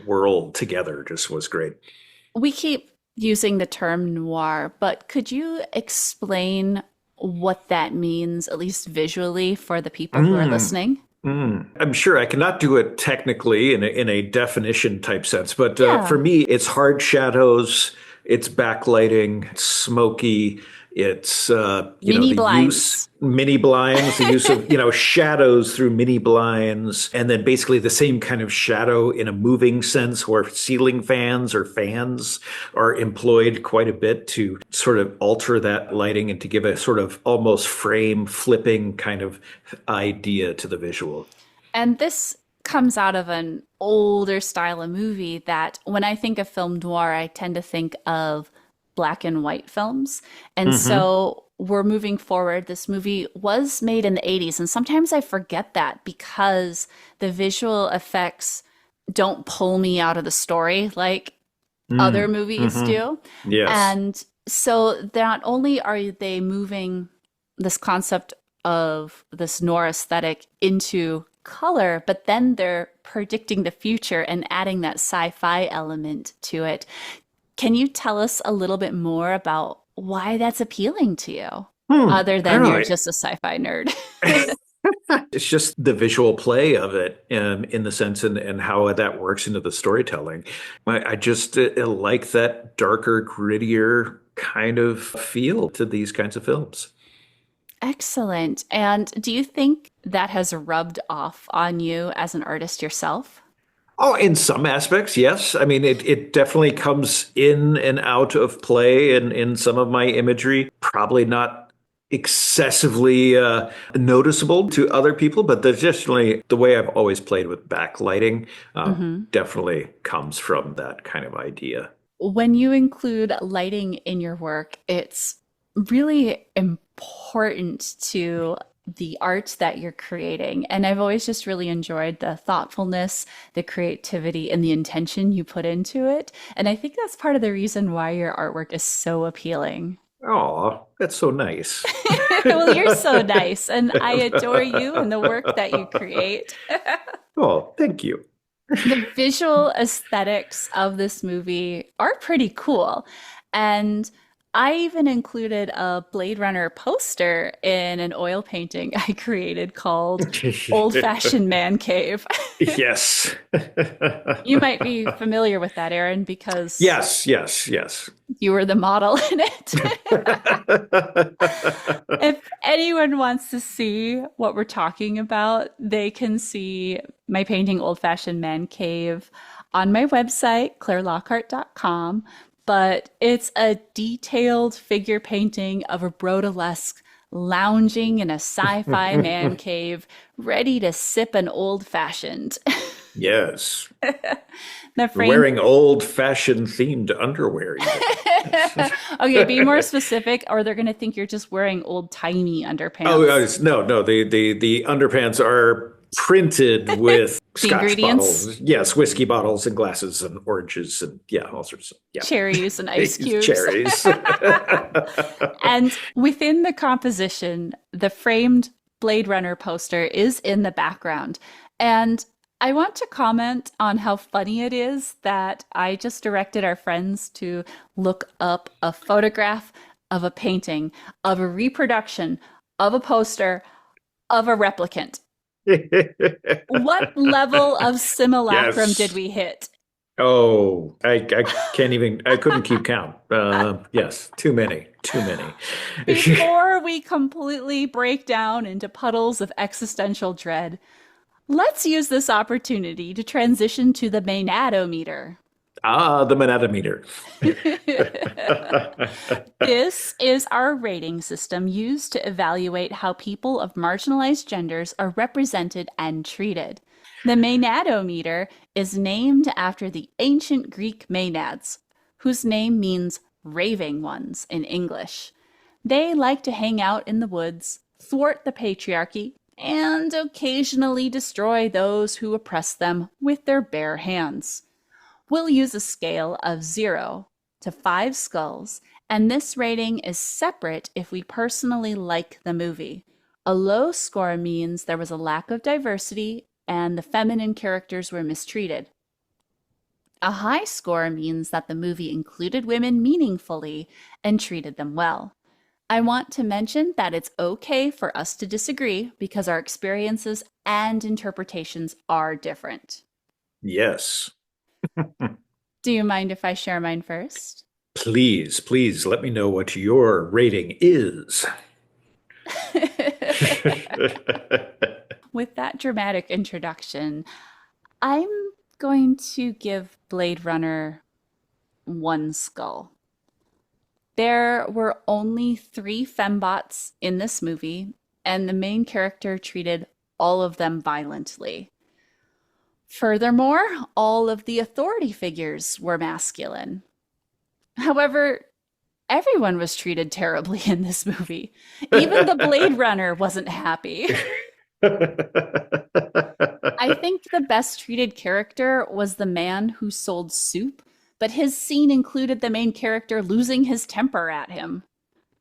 world together just was great. We keep using the term noir, but could you explain what that means, at least visually, for the people who are Mm, listening? I'm sure I cannot do it technically in a definition type sense, but for Yeah, me, it's hard shadows, it's backlighting, it's smoky, it's mini the use blinds. mini blinds, the use of shadows through mini blinds, and then basically the same kind of shadow in a moving sense, where ceiling fans or fans are employed quite a bit to sort of alter that lighting and to give a sort of almost frame flipping kind of idea to the visual. And this comes out of an older style of movie that when I think of film noir, I tend to think of black and white films. And Hmm. so we're moving forward. This movie was made in the 80s, and sometimes I forget that because the visual effects don't pull me out of the story like other Mm. movies Hmm. do. Yes. And so not only are they moving this concept of this noir aesthetic into color, but then they're predicting the future and adding that sci-fi element to it. Can you tell us a little bit more about why that's appealing to you, other I don't than you're know. just a sci-fi nerd? It's just the visual play of it, in the sense and how that works into the storytelling. I just like that darker, grittier kind of feel to these kinds of films. Excellent. And do you think that has rubbed off on you as an artist yourself? Oh, in some aspects, yes. I mean, it definitely comes in and out of play in some of my imagery. Probably not excessively noticeable to other people, but there's definitely the way I've always played with backlighting Hmm. definitely comes from that kind of idea. When you include lighting in your work, it's really important to the art that you're creating. And I've always just really enjoyed the thoughtfulness, the creativity, and the intention you put into it. And I think that's part of the reason why your artwork is so appealing. Oh, that's so nice. Well, you're so nice, and I adore you and the work that you create. Oh, thank you. The visual aesthetics of this movie are pretty cool. And I even included a Blade Runner poster in an oil painting I created called Old Fashioned Man Cave. Yes. You might be familiar with that, Aaron, because Yes, yes, yes. you were the model in it. If anyone wants to see what we're talking about, they can see my painting Old Fashioned Man Cave on my website, clairelockhart.com. But it's a detailed figure painting of a brodalesque lounging in a sci-fi man cave, ready to sip an old fashioned. Yes. The You're frame. wearing old-fashioned themed underwear even. Okay, be more specific, or they're gonna think you're just wearing old timey Oh, underpants. no, no. The underpants are printed with The scotch ingredients, bottles. Yes, whiskey bottles and glasses and oranges and yeah, all sorts of yeah. cherries and ice cubes. Cherries. And within the composition, the framed Blade Runner poster is in the background. And I want to comment on how funny it is that I just directed our friends to look up a photograph of a painting, of a reproduction, of a poster, of a replicant. What level of simulacrum did Yes. we hit? Oh, I can't even, I couldn't keep count. Yes, too many, too many. Before we completely break down into puddles of existential dread, let's use this opportunity to transition to the Maenad-O-Meter. Ah, the Maenad-O-Meter. This is our rating system used to evaluate how people of marginalized genders are represented and treated. The Maenad-O-Meter is named after the ancient Greek Maenads, whose name means raving ones in English. They like to hang out in the woods, thwart the patriarchy, and occasionally destroy those who oppress them with their bare hands. We'll use a scale of 0 to 5 skulls, and this rating is separate if we personally like the movie. A low score means there was a lack of diversity and the feminine characters were mistreated. A high score means that the movie included women meaningfully and treated them well. I want to mention that it's okay for us to disagree because our experiences and interpretations are different. Yes. Do you mind if I share mine first? Please, please let me know what your rating is. With that dramatic introduction, I'm going to give Blade Runner 1 skull. There were only 3 fembots in this movie, and the main character treated all of them violently. Furthermore, all of the authority figures were masculine. However, everyone was treated terribly in this movie. Even the Blade Runner wasn't happy. I think the best treated character was the man who sold soup, but his scene included the main character losing his temper at him.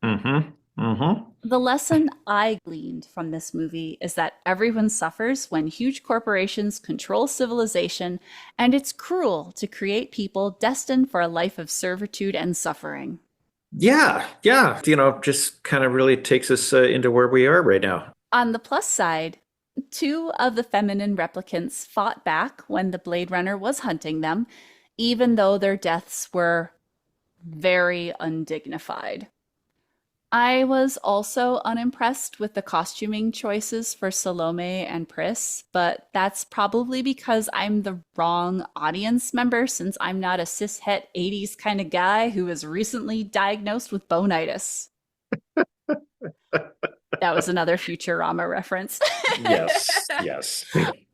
Mm-hmm. Mm-hmm. The lesson I gleaned from this movie is that everyone suffers when huge corporations control civilization, and it's cruel to create people destined for a life of servitude and suffering. Yeah, yeah. Just kind of really takes us into where we are right now. On the plus side, 2 of the feminine replicants fought back when the Blade Runner was hunting them, even though their deaths were very undignified. I was also unimpressed with the costuming choices for Salome and Pris, but that's probably because I'm the wrong audience member since I'm not a cishet 80s kind of guy who was recently diagnosed with bonitis. That was another Futurama reference. Yes, yes.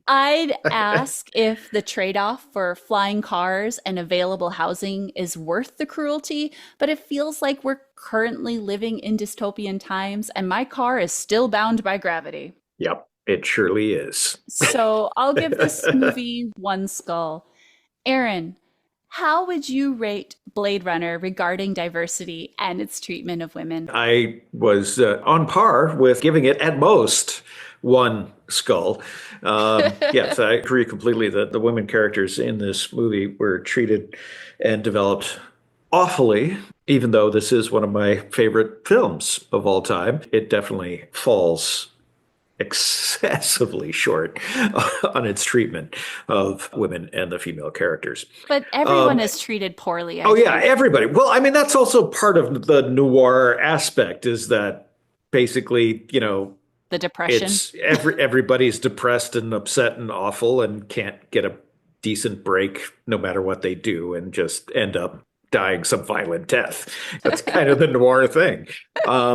I'd ask if the trade-off for flying cars and available housing is worth the cruelty, but it feels like we're currently living in dystopian times and my car is still bound by gravity. Yep, it surely is. So I'll give this movie 1 skull. Aaron, how would you rate Blade Runner regarding diversity and its treatment of women? I was on par with giving it at most 1 skull. Yes, I agree completely that the women characters in this movie were treated and developed awfully, even though this is one of my favorite films of all time. It definitely falls excessively short on its treatment of women and the female characters. But everyone is treated poorly, I Oh yeah, think. everybody. Well, I mean, that's also part of the noir aspect is that basically, The depression. it's everybody's depressed and upset and awful and can't get a decent break no matter what they do and just end up dying some violent death. That's kind of the noir thing.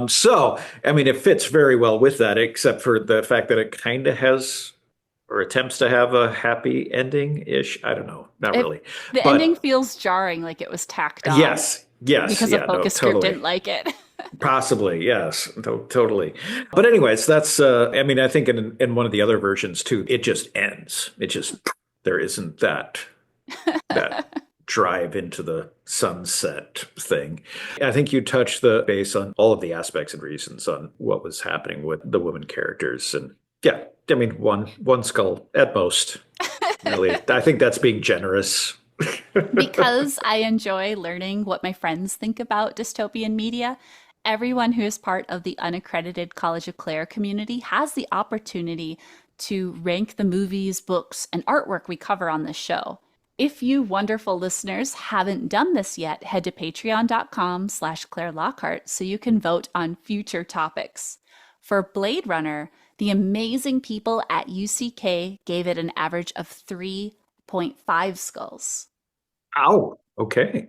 So, I mean, it fits very well with that, except for the fact that it kind of has or attempts to have a happy ending-ish. I don't know. Not really. The But ending feels jarring, like it was tacked on. yes, Because yeah, a focus group totally. didn't like it. Possibly, yes, totally. But anyways, that's I mean, I think in one of the other versions too, it just ends. It just there isn't that drive into the sunset thing. I think you touched the base on all of the aspects and reasons on what was happening with the women characters. And yeah, I mean, one skull at most. Really, I think that's being generous. Because I enjoy learning what my friends think about dystopian media, everyone who is part of the Unaccredited College of Klaire community has the opportunity to rank the movies, books, and artwork we cover on this show. If you wonderful listeners haven't done this yet, head to patreon.com/Klaire Lockheart so you can vote on future topics. For Blade Runner, the amazing people at UCK gave it an average of 3.5 skulls. Ow. Okay.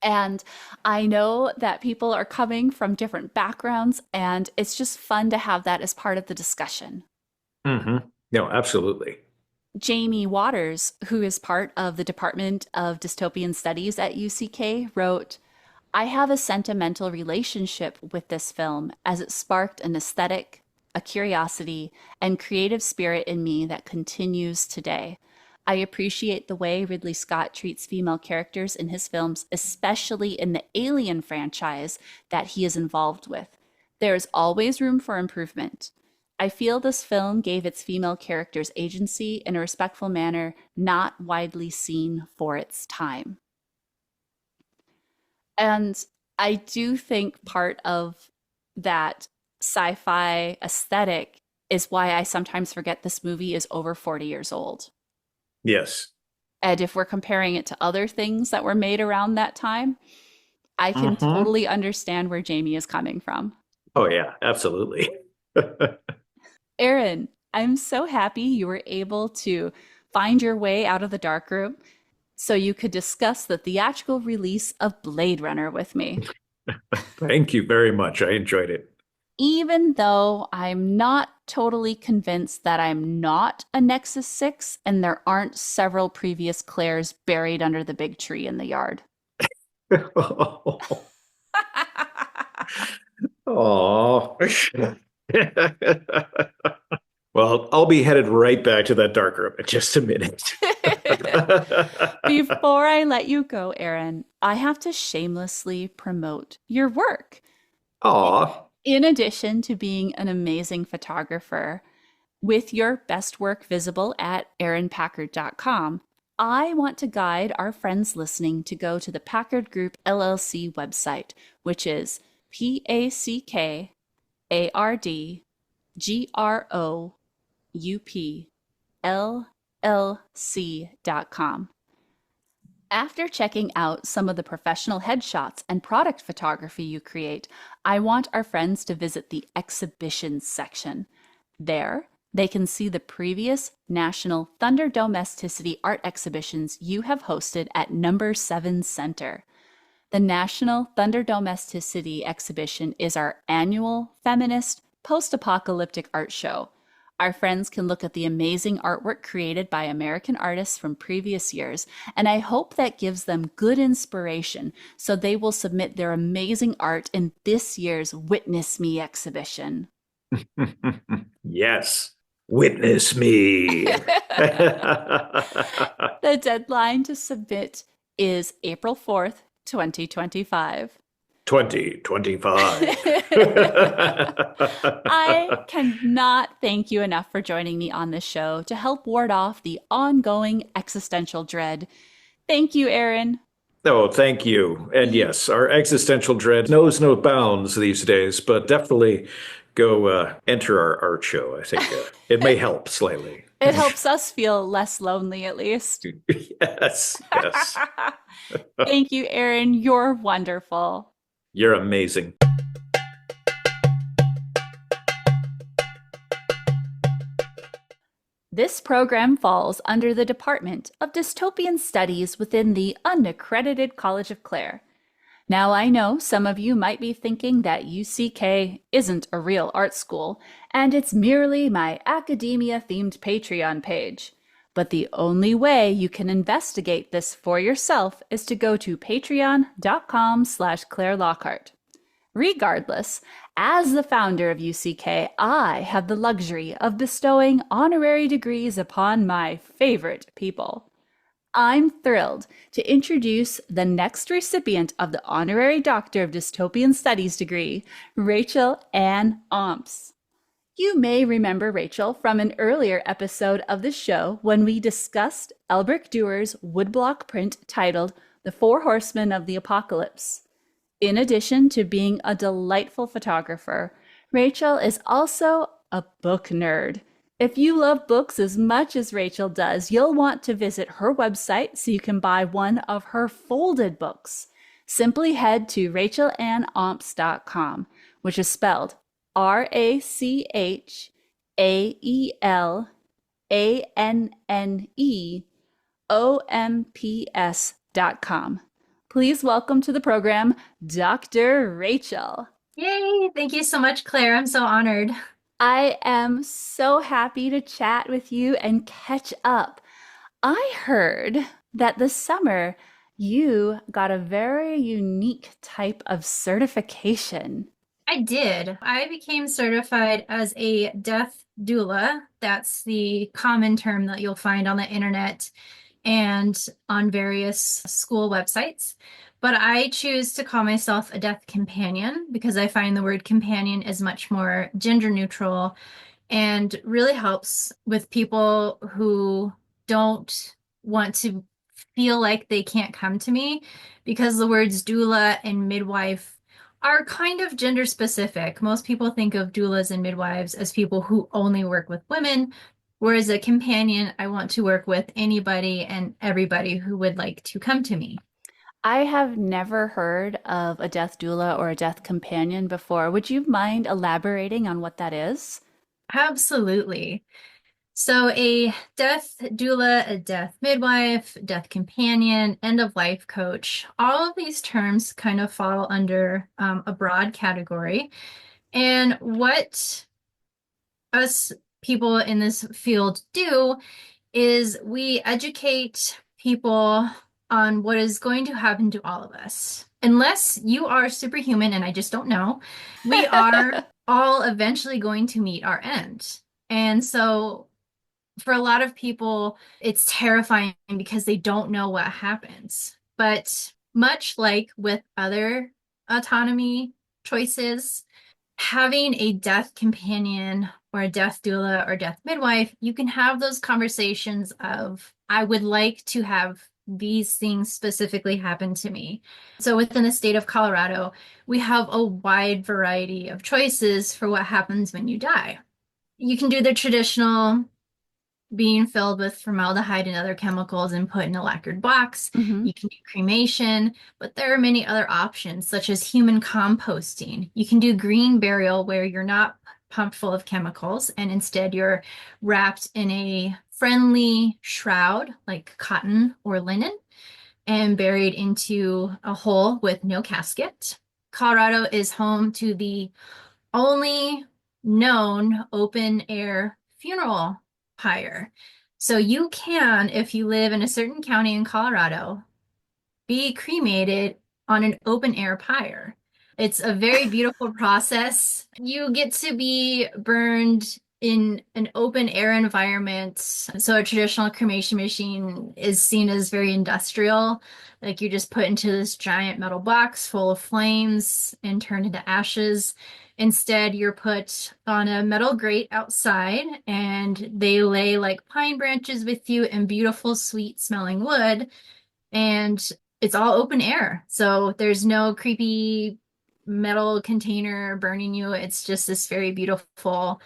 And I know that people are coming from different backgrounds, and it's just fun to have that as part of the discussion. Mm-hmm. No, absolutely. Jamie Waters, who is part of the Department of Dystopian Studies at UCK, wrote, I have a sentimental relationship with this film as it sparked an aesthetic, a curiosity, and creative spirit in me that continues today. I appreciate the way Ridley Scott treats female characters in his films, especially in the Alien franchise that he is involved with. There is always room for improvement. I feel this film gave its female characters agency in a respectful manner not widely seen for its time. And I do think part of that sci-fi aesthetic is why I sometimes forget this movie is over 40 years old. Yes. And if we're comparing it to other things that were made around that time, I can totally understand where Jamie is coming from. Oh, yeah, absolutely. Aaron, I'm so happy you were able to find your way out of the darkroom so you could discuss the theatrical release of Blade Runner with me. Thank you very much. I enjoyed it. Even though I'm not totally convinced that I'm not a Nexus 6 and there aren't several previous Klaires buried under the big tree in the yard. Oh. Well, I'll be headed right back to that dark room in just a minute. Before I let you go, Aaron, I have to shamelessly promote your work. Aw. In addition to being an amazing photographer, with your best work visible at aaronpackard.com, I want to guide our friends listening to go to the Packard Group LLC website, which is PACKARDGROUPLLC.com. After checking out some of the professional headshots and product photography you create, I want our friends to visit the exhibitions section. There, they can see the previous National Thunder Domesticity art exhibitions you have hosted at Number 7 Center. The National Thunder Domesticity exhibition is our annual feminist post-apocalyptic art show. Our friends can look at the amazing artwork created by American artists from previous years, and I hope that gives them good inspiration so they will submit their amazing art in this year's Witness Me exhibition. Yes, witness me. The deadline to submit is April 4th, 2025. 2025. I cannot thank you enough for joining me on this show to help ward off the ongoing existential dread. Thank you, Aaron. Oh, thank you. And yes, our existential dread knows no bounds these days, but definitely go enter our art show. I think it may help slightly. It helps us feel less lonely, at least. Yes, yes. Thank you, Aaron. You're wonderful. You're amazing. This program falls under the Department of Dystopian Studies within the Unaccredited College of Klaire. Now, I know some of you might be thinking that UCK isn't a real art school, and it's merely my academia-themed Patreon page. But the only way you can investigate this for yourself is to go to patreon.com/Klaire Lockheart. Regardless, as the founder of UCK, I have the luxury of bestowing honorary degrees upon my favorite people. I'm thrilled to introduce the next recipient of the Honorary Doctor of Dystopian Studies degree, Rachael-Anne Omps. You may remember Rachel from an earlier episode of the show when we discussed Elbrick Duer's woodblock print titled The Four Horsemen of the Apocalypse. In addition to being a delightful photographer, Rachel is also a book nerd. If you love books as much as Rachel does, you'll want to visit her website so you can buy one of her folded books. Simply head to rachaelanneomps.com, which is spelled RachaelAnneOmps.com. Please welcome to the program, Dr. Rachel. Yay! Thank you so much, Claire. I'm so honored. I am so happy to chat with you and catch up. I heard that this summer you got a very unique type of certification. I did. I became certified as a death doula. That's the common term that you'll find on the internet and on various school websites. But I choose to call myself a death companion because I find the word companion is much more gender neutral and really helps with people who don't want to feel like they can't come to me, because the words doula and midwife are kind of gender specific. Most people think of doulas and midwives as people who only work with women, whereas a companion, I want to work with anybody and everybody who would like to come to me. I have never heard of a death doula or a death companion before. Would you mind elaborating on what that is? Absolutely. So a death doula, a death midwife, death companion, end of life coach, all of these terms kind of fall under a broad category. And what us people in this field do is we educate people on what is going to happen to all of us. Unless you are superhuman, and I just don't know, we are all eventually going to meet our end. And so for a lot of people, it's terrifying because they don't know what happens. But much like with other autonomy choices, having a death companion or a death doula or death midwife, you can have those conversations of, I would like to have these things specifically happen to me. So within the state of Colorado, we have a wide variety of choices for what happens when you die. You can do the traditional being filled with formaldehyde and other chemicals and put in a lacquered box. Mm-hmm. You can do cremation, but there are many other options, such as human composting. You can do green burial, where you're not pumped full of chemicals and instead you're wrapped in a friendly shroud like cotton or linen and buried into a hole with no casket. Colorado is home to the only known open air funeral pyre. So you can, if you live in a certain county in Colorado, be cremated on an open air pyre. It's a very beautiful process. You get to be burned in an open air environment. So a traditional cremation machine is seen as very industrial. Like you're just put into this giant metal box full of flames and turned into ashes. Instead, you're put on a metal grate outside and they lay like pine branches with you and beautiful, sweet smelling wood. And it's all open air. So there's no creepy metal container burning you. It's just this very beautiful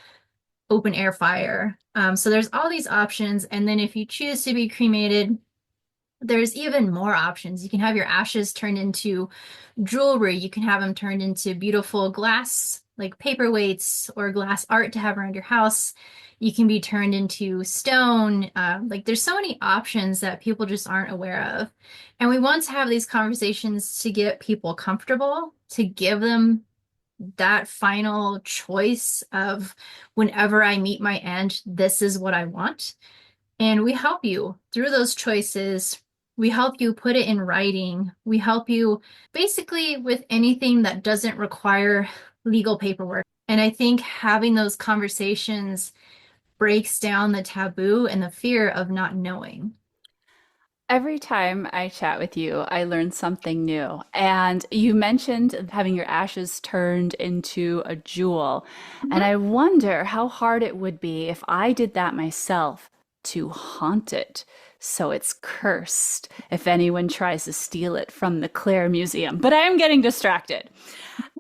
open air fire. So there's all these options. And then if you choose to be cremated, there's even more options. You can have your ashes turned into jewelry. You can have them turned into beautiful glass, like paperweights or glass art to have around your house. You can be turned into stone. Like there's so many options that people just aren't aware of. And we want to have these conversations to get people comfortable, to give them that final choice of whenever I meet my end, this is what I want. And we help you through those choices. We help you put it in writing. We help you basically with anything that doesn't require legal paperwork. And I think having those conversations breaks down the taboo and the fear of not knowing. Every time I chat with you, I learn something new. And you mentioned having your ashes turned into a jewel. And I wonder how hard it would be if I did that myself to haunt it so it's cursed if anyone tries to steal it from the Klaire Museum. But I am getting distracted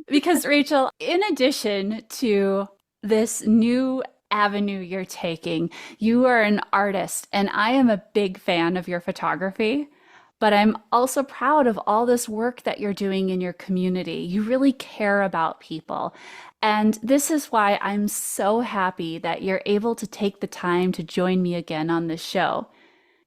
because, Rachel, in addition to this new avenue you're taking, you are an artist, and I am a big fan of your photography. But I'm also proud of all this work that you're doing in your community. You really care about people. And this is why I'm so happy that you're able to take the time to join me again on this show.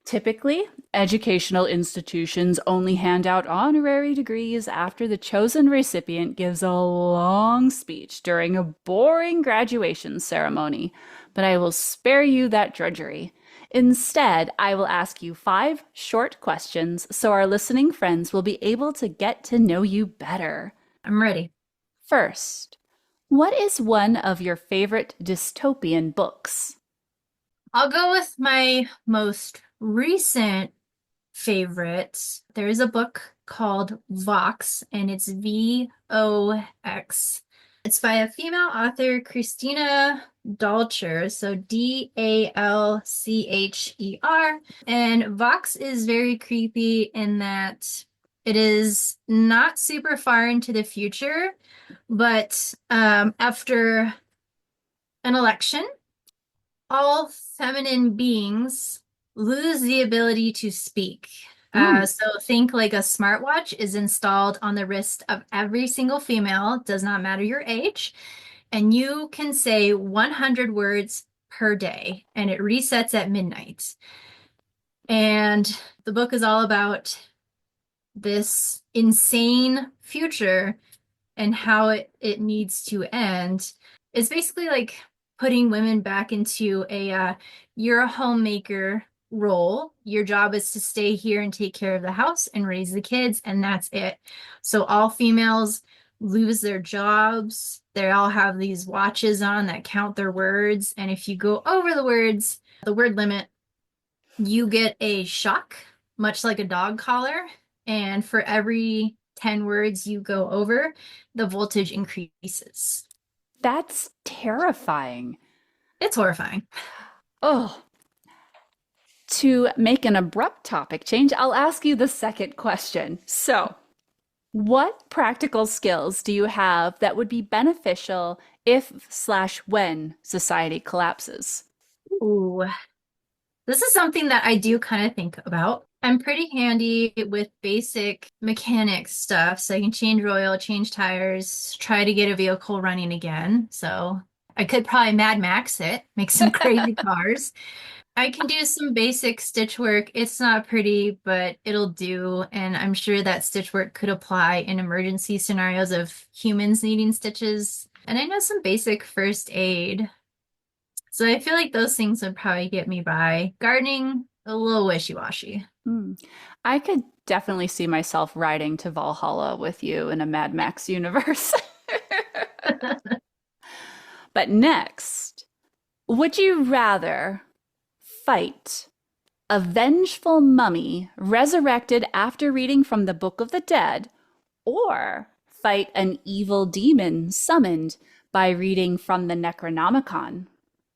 Typically, educational institutions only hand out honorary degrees after the chosen recipient gives a long speech during a boring graduation ceremony. But I will spare you that drudgery. Instead, I will ask you 5 short questions so our listening friends will be able to get to know you better. I'm ready. First, what is one of your favorite dystopian books? I'll go with my most recent favorite. There is a book called Vox, and it's Vox. It's by a female author, Christina Dalcher, so Dalcher. And Vox is very creepy in that it is not super far into the future, but after an election, all feminine beings lose the ability to speak. So think like a smartwatch is installed on the wrist of every single female, does not matter your age, and you can say 100 words per day, and it resets at midnight. And the book is all about this insane future and how it needs to end. It's basically like putting women back into a you're a homemaker role. Your job is to stay here and take care of the house and raise the kids, and that's it. So all females lose their jobs. They all have these watches on that count their words, and if you go over the words, the word limit, you get a shock, much like a dog collar, and for every 10 words you go over, the voltage increases. That's terrifying. It's horrifying. Oh. To make an abrupt topic change, I'll ask you the second question. So, what practical skills do you have that would be beneficial if/when society collapses? Ooh, this is something that I do kind of think about. I'm pretty handy with basic mechanics stuff, so I can change oil, change tires, try to get a vehicle running again. So I could probably Mad Max it, make some crazy cars. I can do some basic stitch work. It's not pretty, but it'll do. And I'm sure that stitch work could apply in emergency scenarios of humans needing stitches. And I know some basic first aid. So I feel like those things would probably get me by. Gardening, a little wishy-washy. I could definitely see myself riding to Valhalla with you in a Mad Max universe. But next, would you rather fight a vengeful mummy resurrected after reading from the Book of the Dead, or fight an evil demon summoned by reading from the Necronomicon?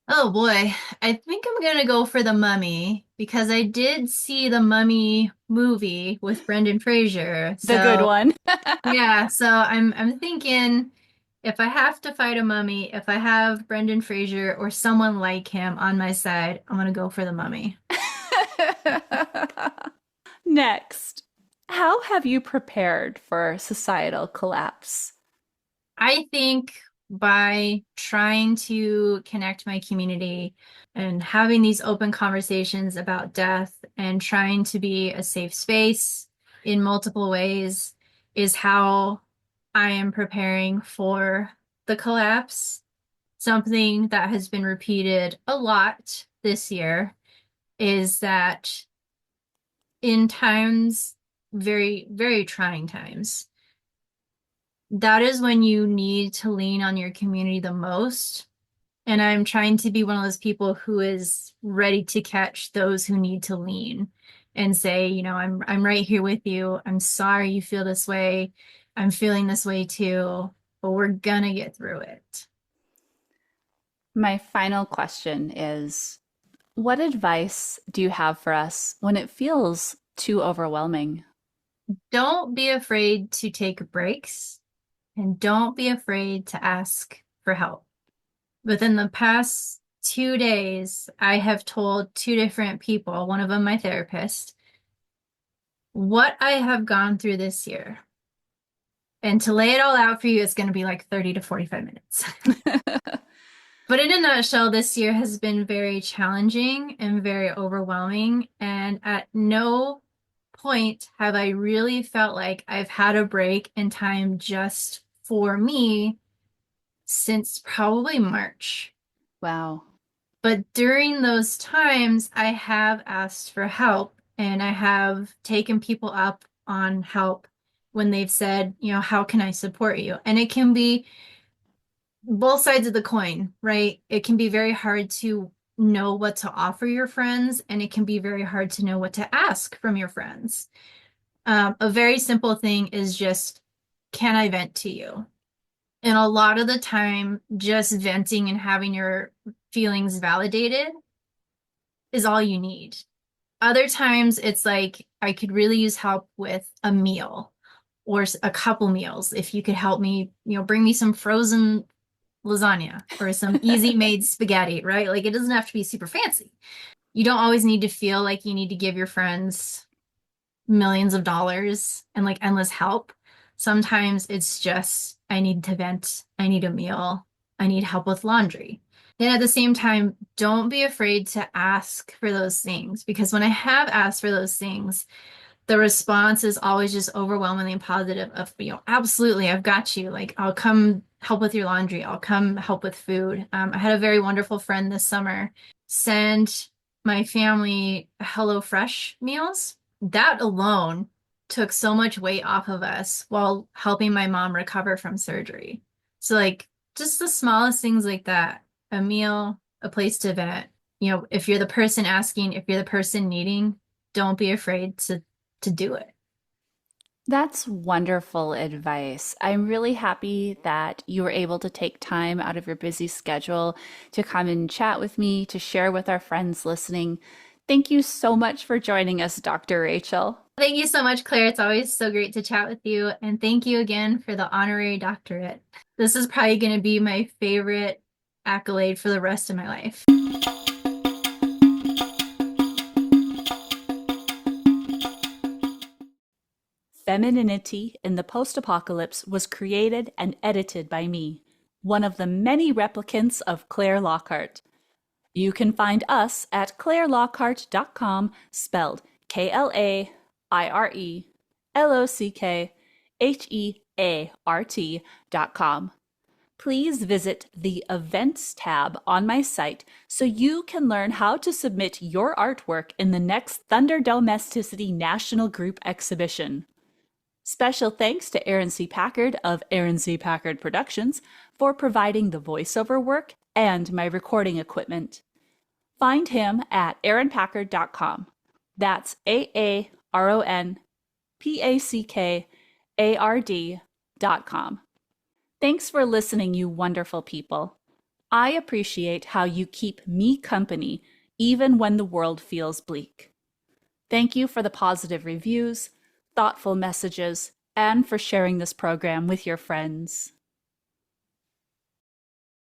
Oh boy, I think I'm gonna go for The Mummy because I did see the Mummy movie with Brendan Fraser. The good So one. yeah, so I'm thinking if I have to fight a mummy, if I have Brendan Fraser or someone like him on my side, I'm gonna go for The Mummy. Next, how have you prepared for societal collapse? I think by trying to connect my community and having these open conversations about death and trying to be a safe space in multiple ways is how I am preparing for the collapse. Something that has been repeated a lot this year is that in times, very, very trying times, that is when you need to lean on your community the most. And I'm trying to be one of those people who is ready to catch those who need to lean and say, I'm right here with you. I'm sorry you feel this way. I'm feeling this way too, but we're gonna get through it. My final question is, what advice do you have for us when it feels too overwhelming? Don't be afraid to take breaks and don't be afraid to ask for help. Within the past 2 days, I have told two different people, one of them my therapist, what I have gone through this year. And to lay it all out for you, it's going to be like 30 to 45 minutes. But in a nutshell, this year has been very challenging and very overwhelming. And at no point have I really felt like I've had a break in time just for me since probably March. Wow. But during those times, I have asked for help and I have taken people up on help when they've said, how can I support you? And it can be both sides of the coin, right? It can be very hard to know what to offer your friends, and it can be very hard to know what to ask from your friends. A very simple thing is just, can I vent to you? And a lot of the time, just venting and having your feelings validated is all you need. Other times, it's like, I could really use help with a meal or a couple meals. If you could help me, bring me some frozen lasagna or some easy made spaghetti, right? Like it doesn't have to be super fancy. You don't always need to feel like you need to give your friends millions of dollars and like endless help. Sometimes it's just, I need to vent, I need a meal, I need help with laundry. And at the same time, don't be afraid to ask for those things because when I have asked for those things, the response is always just overwhelmingly positive of, absolutely, I've got you. Like, I'll come help with your laundry. I'll come help with food. I had a very wonderful friend this summer send my family HelloFresh meals. That alone took so much weight off of us while helping my mom recover from surgery. So, like, just the smallest things like that, a meal, a place to vent. If you're the person asking, if you're the person needing, don't be afraid to do it. That's wonderful advice. I'm really happy that you were able to take time out of your busy schedule to come and chat with me, to share with our friends listening. Thank you so much for joining us, Dr. Rachel. Thank you so much, Claire. It's always so great to chat with you. And thank you again for the honorary doctorate. This is probably going to be my favorite accolade for the rest of my life. Femininity in the Post-Apocalypse was created and edited by me, one of the many replicants of Klaire Lockheart. You can find us at clairelockhart.com, spelled KLAIRELOCKHEART.com. Please visit the Events tab on my site so you can learn how to submit your artwork in the next Thunder Domesticity National Group Exhibition. Special thanks to Aaron C Packard of Aaron C Packard Productions for providing the voiceover work and my recording equipment. Find him at aaronpackard.com. That's AARONPACKARD.com. Thanks for listening, you wonderful people. I appreciate how you keep me company even when the world feels bleak. Thank you for the positive reviews, thoughtful messages, and for sharing this program with your friends.